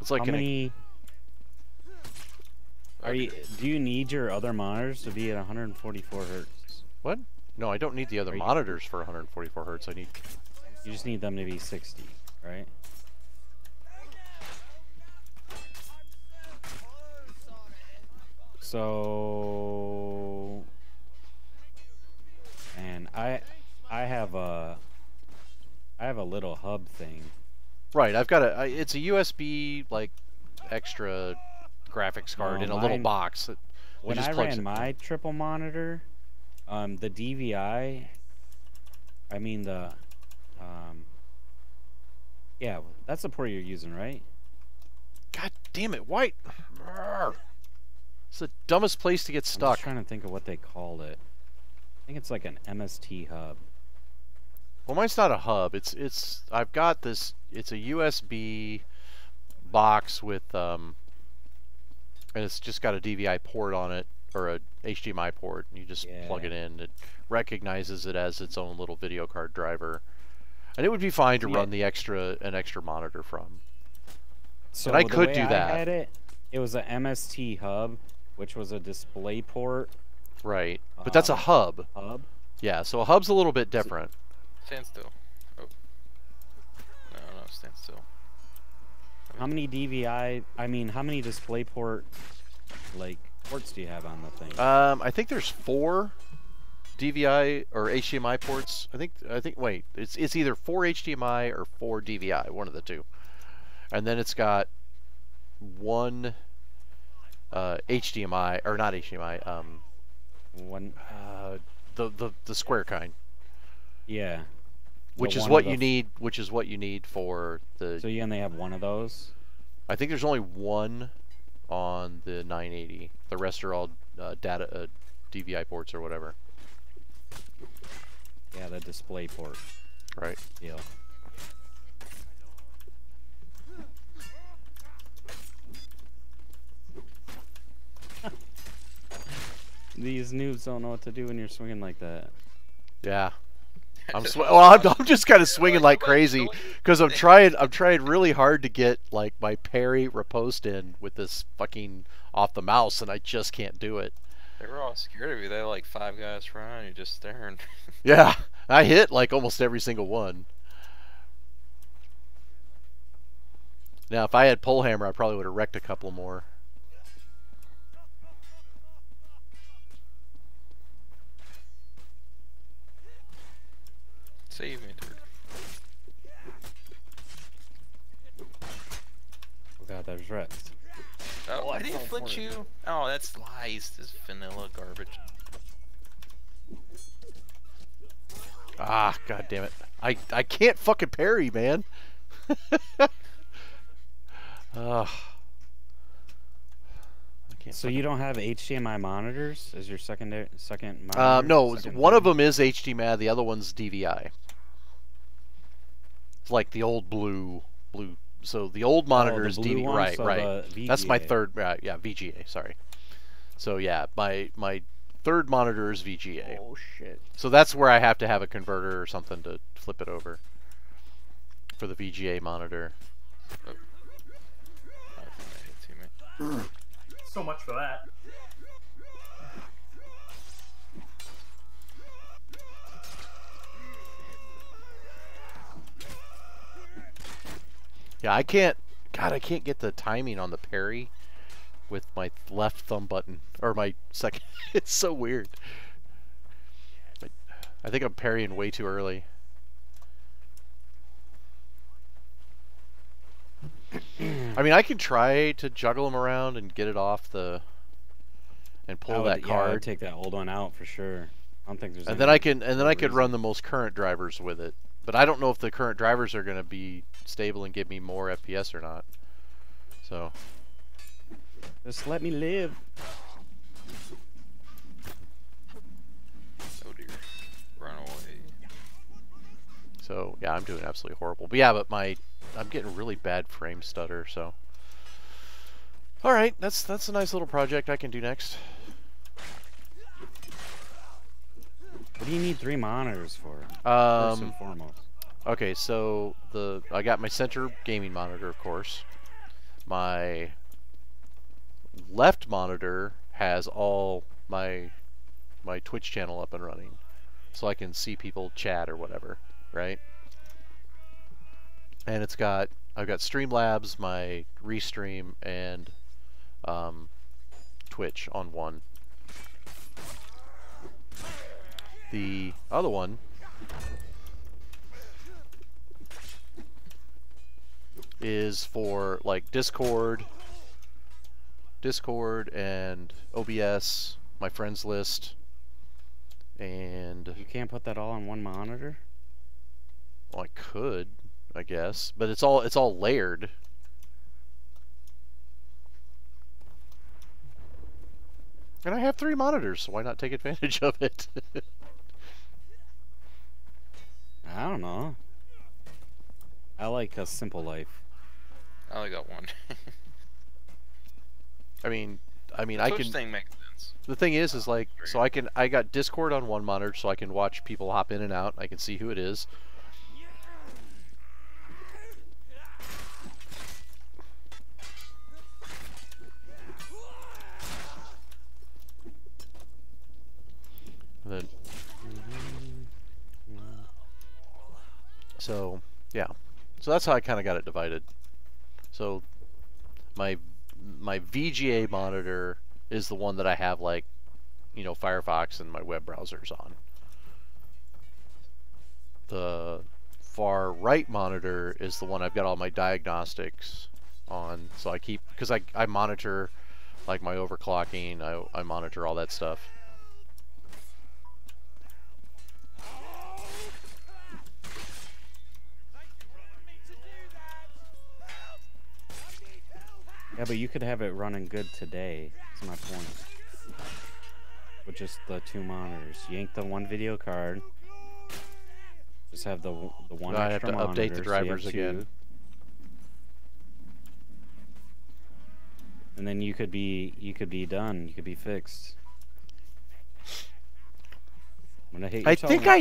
It's like How many? Do you need your other monitors to be at 144 hertz? What? No, I don't need the other Are you- monitors for 144 hertz. I need. You just need them to be 60, right? So, and I have a little hub thing. Right, I've got it's a USB like extra graphics card in a little mine- box. When just I plugs ran it. my triple monitor, the DVI, I mean yeah, that's the port you're using, right? God damn it, White! It's the dumbest place to get I'm stuck. just trying to think of what they called it. I think it's like an MST hub. Well, mine's not a hub. I've got this. It's a USB box with and it's just got a DVI port on it or a HDMI port. And you just plug it in. It recognizes it as its own little video card driver, and it would be fine to run an extra monitor from. So and I the could way do that. I had it was a MST hub, which was a display port Right, but that's a hub. hub. Yeah, so a hub's a little bit different. Stand still. Oh. No, stand still. How many DVI? I mean, how many display port ports do you have on the thing? I think there's 4 DVI or HDMI ports. I think. Wait, it's either 4 HDMI or 4 DVI, one of the two. And then it's got 1 HDMI or not HDMI. One. The square kind. Yeah. Which But is one what of you the- need. Which is what you need for the. So you only have one of those. I think there's only 1 on the 980. The rest are all DVI ports or whatever. Yeah, the display port Right. deal. These noobs don't know what to do when you're swinging like that. Yeah. I'm just kind of swinging like crazy because I'm trying really hard to get like my parry riposte in with this fucking off the mouse, and I just can't do it. They were all scared of you. They had like 5 guys running, you just staring. Yeah, I hit like almost every single one. Now, if I had pole hammer, I probably would have wrecked a couple more. Save me, dude. Oh god, there's Rets. Oh, I didn't flinch you. Oh, that's lies. This vanilla garbage. Ah, god damn it. I can't fucking parry, man. Ugh. So you don't have HDMI monitors as your second monitor? No, Second one of thing? them is HDMI, the other one's DVI. It's like the old blue so the old monitor is blue one, right, so right. the That's my VGA. third. Yeah, VGA. Sorry. So yeah, my third monitor is VGA. Oh shit. So that's where I have to have a converter or something to flip it over for the VGA monitor. Oh. I think I hit teammate. So much for that. Yeah, I can't. God, I can't get the timing on the parry with my left thumb button or my second. It's so weird. I think I'm parrying way too early. I mean, I can try to juggle them around and get it off the and pull that Yeah, I card. would take that old one out for sure. I don't think there's. And any then I can reason. run the most current drivers with it. But I don't know if the current drivers are going to be stable and give me more FPS or not. So Just let me live. Oh dear. Run away. So yeah, I'm doing absolutely horrible. But yeah, but I'm getting really bad frame stutter. So all right, that's a nice little project I can do next. What do you need 3 monitors for? First and foremost. Okay, so I got my center gaming monitor, of course. My left monitor has all my Twitch channel up and running, so I can see people chat or whatever, right? And I've got Streamlabs, my Restream, and Twitch on one. The other one is for like Discord and OBS, my friends list, and You can't put that all on one monitor? well, I could, I guess, but it's all layered. And I have 3 monitors, so why not take advantage of it? I don't know. I like a simple life. I only got one. I mean, The I Twitch can. thing makes sense. The thing is like, so I got Discord on one monitor, so I can watch people hop in and out. I can see who it is. And then, so yeah, so that's how I kind of got it divided. So my VGA monitor is the one that I have, like, you know, Firefox and my web browsers on. The far right monitor is the one I've got all my diagnostics on, so I keep, because I monitor like my overclocking, I monitor all that stuff. Yeah, but you could have it running good today. That's my point. With just the 2 monitors. Yank the one video card. Just have the one I have extra to monitor. update the drivers again. 2. And then you could be done. You could be fixed. I'm gonna hit your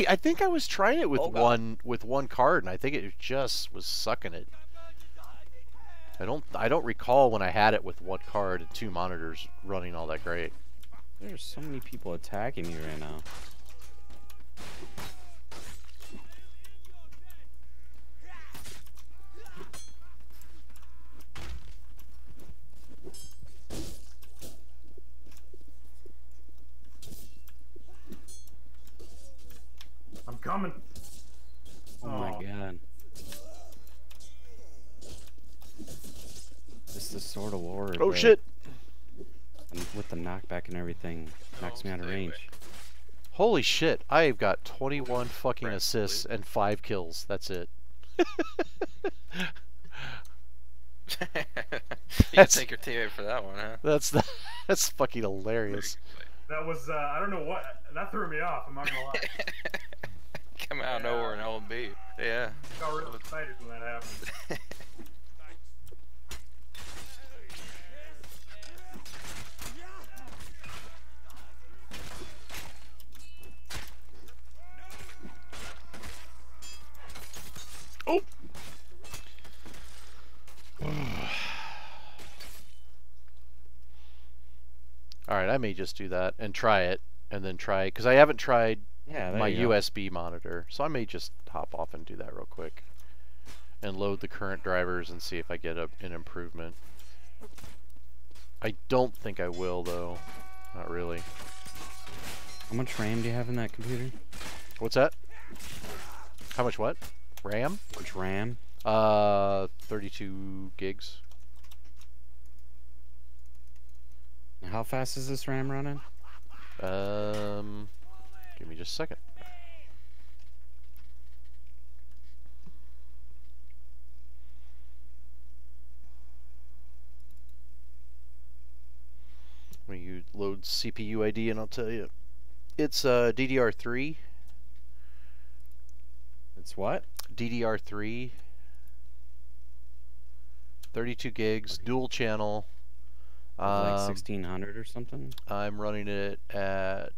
I think I was trying it with Oh, God. one card, and I think it just was sucking it. I don't recall when I had it with 1 card and 2 monitors running all that great. There's so many people attacking me right now. I'm coming. Oh my god. This is Sword of War. Oh but- shit! and with the knockback and everything, knocks me out of stay away. range. Holy shit! I've got 21 fucking Right, assists and 5 kills. That's it. You That's- take your teammate for that one, huh? That's fucking hilarious. That was, I don't know what, that threw me off, I'm not gonna lie. Come out of nowhere in LB. Yeah. I got real excited when that happened. All right, I may just do that and try it, and then try because I haven't tried Yeah, my there you go. USB monitor, so I may just hop off and do that real quick, and load the current drivers and see if I get an improvement. I don't think I will though, not really. How much RAM do you have in that computer? What's that? How much what? RAM? How much RAM? 32 gigs. How fast is this RAM running? Give me just a second. When you load CPU ID and I'll tell you. It's DDR3. It's what? DDR3. 32 gigs, dual channel. Like 1600 or something? I'm running it at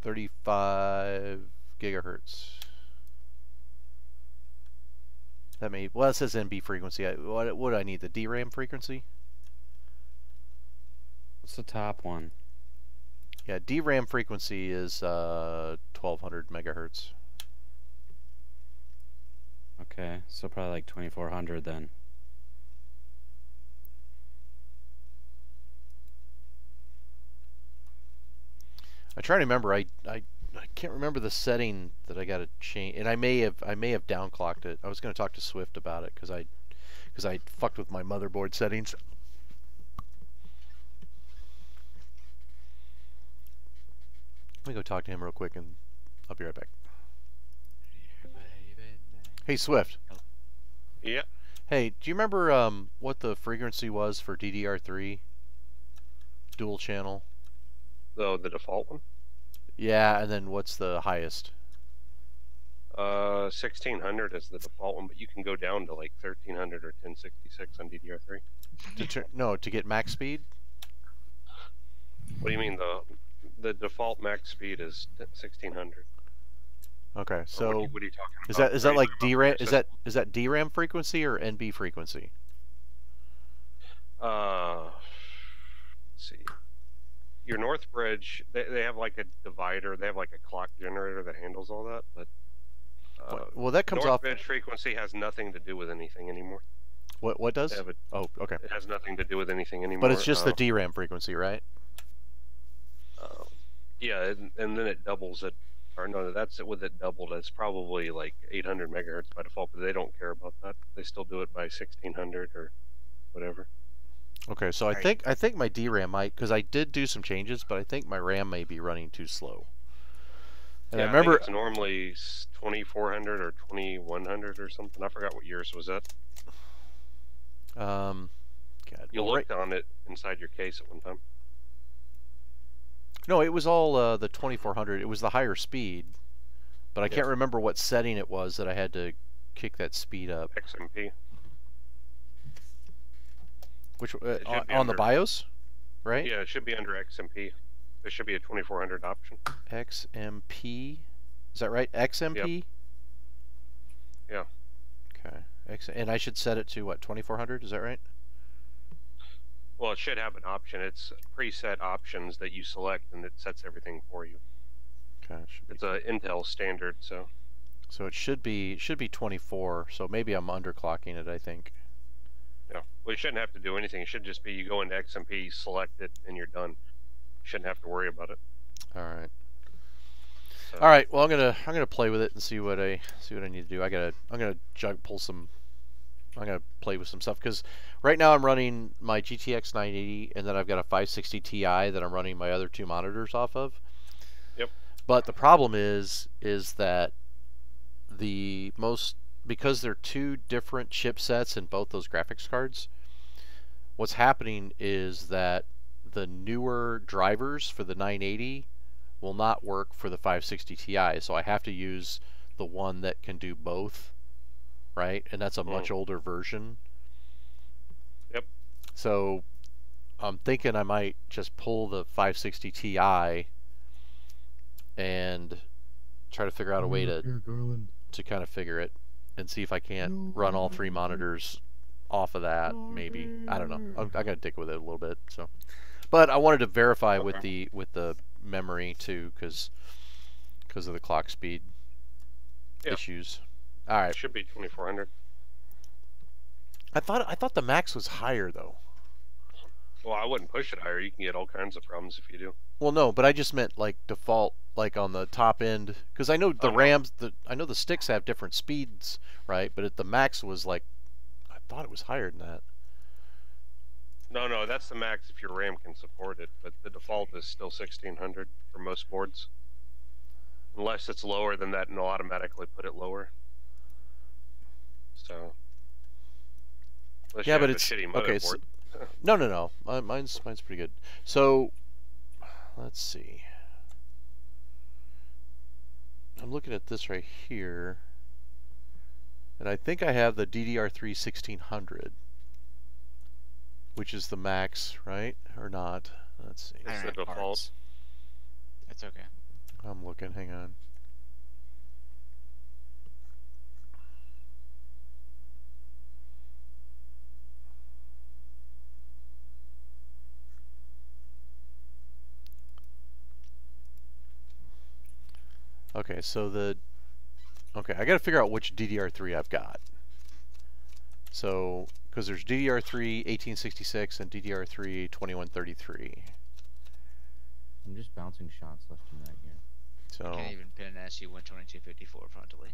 35 gigahertz. That may, well, it says NB frequency. What do I need? The DRAM frequency? What's the top one? Yeah, DRAM frequency is 1200 megahertz. Okay, so probably like 2400 then. I try to remember. I can't remember the setting that I got to change, and I may have downclocked it. I was going to talk to Swift about it because I fucked with my motherboard settings. Let me go talk to him real quick, and I'll be right back. Hey Swift. Yeah. Hey, do you remember what the frequency was for DDR3 dual channel? Oh, the default one? Yeah, and then what's the highest? 1600 is the default one, but you can go down to like 1300 or 1066 on DDR3. No, to get max speed? What do you mean? The default max speed is 1600. Okay, so What are you talking about? is that like DRAM? Is Is that DRAM frequency or NB frequency? Let's see. Your Northbridge, they have like a divider. They have like a clock generator that handles all that. But well, that comes off. Northbridge frequency has nothing to do with anything anymore. What does? Oh, okay. It has nothing to do with anything anymore. But it's just the DRAM frequency, right? Yeah, and then it doubles it. Or no, that's it with it doubled. It's probably like 800 megahertz by default, but they don't care about that. They still do it by 1600 or whatever. Okay, so I think my DRAM might, because I did do some changes, but I think my RAM may be running too slow. And Yeah, I remember I think it's normally 2400 or 2100 or something. I forgot what yours was at. God, You well, looked on it inside your case at one time. No, it was all the 2400. It was the higher speed, but I can't remember what setting it was that I had to kick that speed up. XMP. Which It should be on the under- BIOS, right? Yeah, it should be under XMP. There should be a 2400 option. XMP, is that right? XMP. Yeah. Okay. And I should set it to what, 2400? Is that right? Well, it should have an option. It's preset options that you select, and it sets everything for you. Okay. It's a Intel standard, so. So it should be 24. So maybe I'm underclocking it, I think. Yeah. Well, you shouldn't have to do anything. It should just be you go into XMP, select it, and you're done. You shouldn't have to worry about it. All right. So. All right. Well, I'm gonna play with it and see what I need to do. I'm gonna play with some stuff because right now I'm running my GTX 980 and then I've got a 560 Ti that I'm running my other two monitors off of. Yep. But the problem is that because they're two different chipsets in both those graphics cards, what's happening is that the newer drivers for the 980 will not work for the 560 Ti, so I have to use the one that can do both, right? And that's a much older version. Yep. So I'm thinking I might just pull the 560 Ti and try to figure out a way to kind of figure it and see if I can't run all three monitors off of that, maybe. I don't know. I gotta dig with it a little bit. So, But I wanted to verify with Okay. the memory too, because of the clock speed Yeah. issues. All right. It should be 2400. I thought the max was higher though. Well, I wouldn't push it higher. You can get all kinds of problems if you do. Well, no, but I just meant like default, like on the top end, because I know the Oh, no. RAMs, I know the sticks have different speeds, right? But the max was like, I thought it was higher than that. No, that's the max if your RAM can support it, but the default is still 1600 for most boards. Unless it's lower than that, and it'll automatically put it lower. So, unless Yeah, you but have it's a shitty okay. motherboard. No. Mine's pretty good. So, let's see. I'm looking at this right here, and I think I have the DDR3 1600, which is the max, right? Or not? Let's see. I It's don't the have default. parts. That's okay. I'm looking. Hang on. Okay, so okay, I got to figure out which DDR3 I've got. So, because there's DDR3 1866 and DDR3 2133. I'm just bouncing shots left and right here. So, Can't even pin an SU-12254 frontally.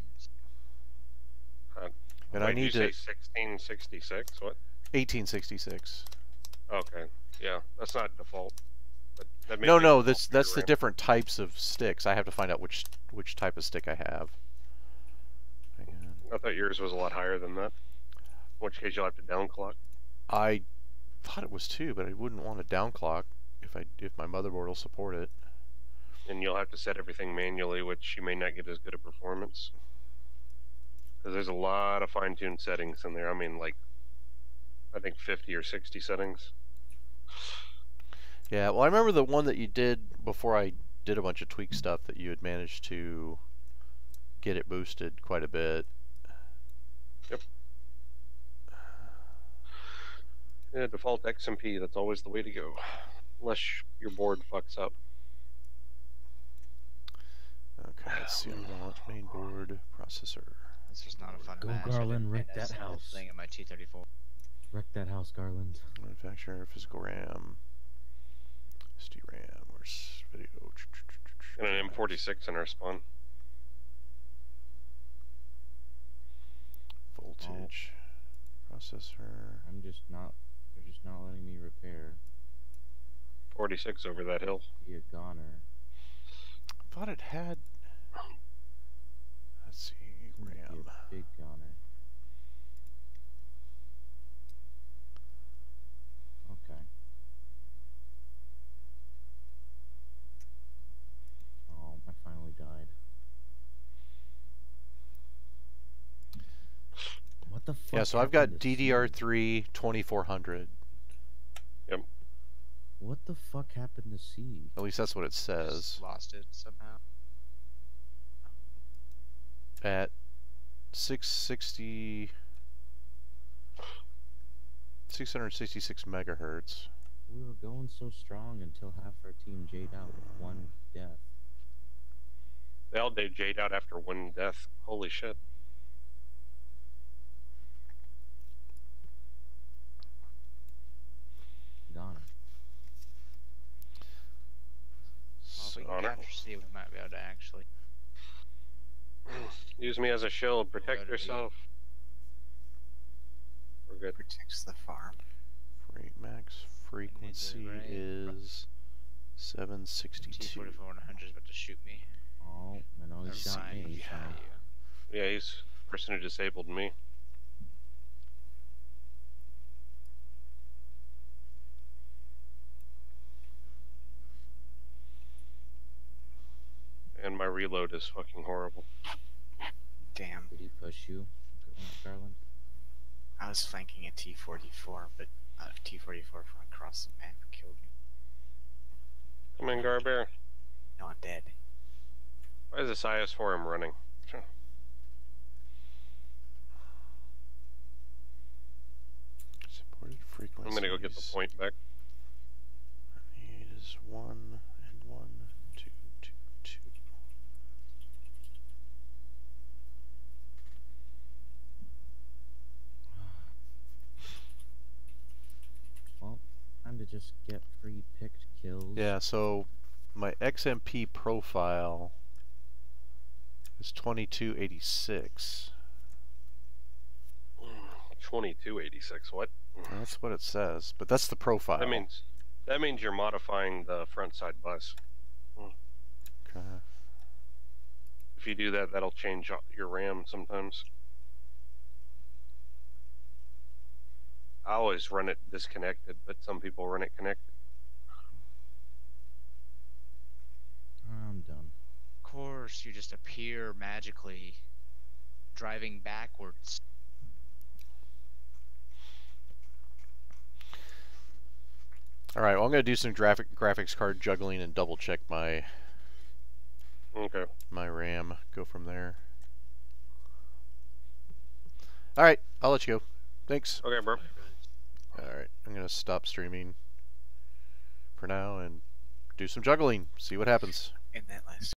and Wait, I need did you to say 1666? What? 1866. Okay, yeah, that's not default. But that may No, be no, default for that's your the RAM. different types of sticks. I have to find out which type of stick I have. Hang on. I thought yours was a lot higher than that. In which case you'll have to downclock. I thought it was 2, but I wouldn't want to downclock if my motherboard will support it. And you'll have to set everything manually, which you may not get as good a performance. Because there's a lot of fine-tuned settings in there. I mean, like, I think 50 or 60 settings. Yeah, well, I remember the one that you did before I did a bunch of tweak stuff that you had managed to get it boosted quite a bit. Yep. Yeah, default XMP, that's always the way to go. Unless your board fucks up. Okay, let's see. Launch main board processor. It's just not a fun Go, match. Garland, wreck That's that the whole house. thing in my T34. Wreck that house, Garland. Manufacturer, physical RAM, SD RAM, where's video? And an M46 in our spawn. Voltage, processor. I'm just not. They're just not letting me repair. 46 over that hill. Be a goner. I thought it had. Let's see, It's gonna RAM. be a big goner. Okay. Oh, I finally died. What the fuck? Yeah, so I've got happened to C? DDR3 2400. Yep. What the fuck happened to C? At least that's what it says. Just lost it somehow. At 666 megahertz. We were going so strong until half our team J'd out with one death. They all did Jade out after one death. Holy shit. Goner. Well, if we can Honor. capture C, we might be able to actually. Use me as a shield. Protect Gotta be. yourself. We're good. Protects the farm. Max frequency right. is 762. T44-100 is about to shoot me. Oh, I know he Never shot mind, me. he shot you. Yeah, he's the person who disabled me. And my reload is fucking horrible. Damn. Did he push you, Garland? I was flanking a T44, but a T44 from across the map killed me. Come in, Garbear. No, I'm dead. Why is this IS forum running? Supported frequency. I'm gonna go get the point back. just get free picked kills. Yeah, so my XMP profile is 2286. 2286. What? That's what it says, but that's the profile. That means you're modifying the front side bus. Okay. If you do that, that'll change your RAM sometimes. I always run it disconnected, but some people run it connected. I'm done. Of course, you just appear magically, driving backwards. All right, well, I'm gonna do some graphics card juggling and double check my my RAM. Go from there. All right, I'll let you go. Thanks. Okay, bro. All right, I'm gonna stop streaming for now and do some juggling. See what happens. In that last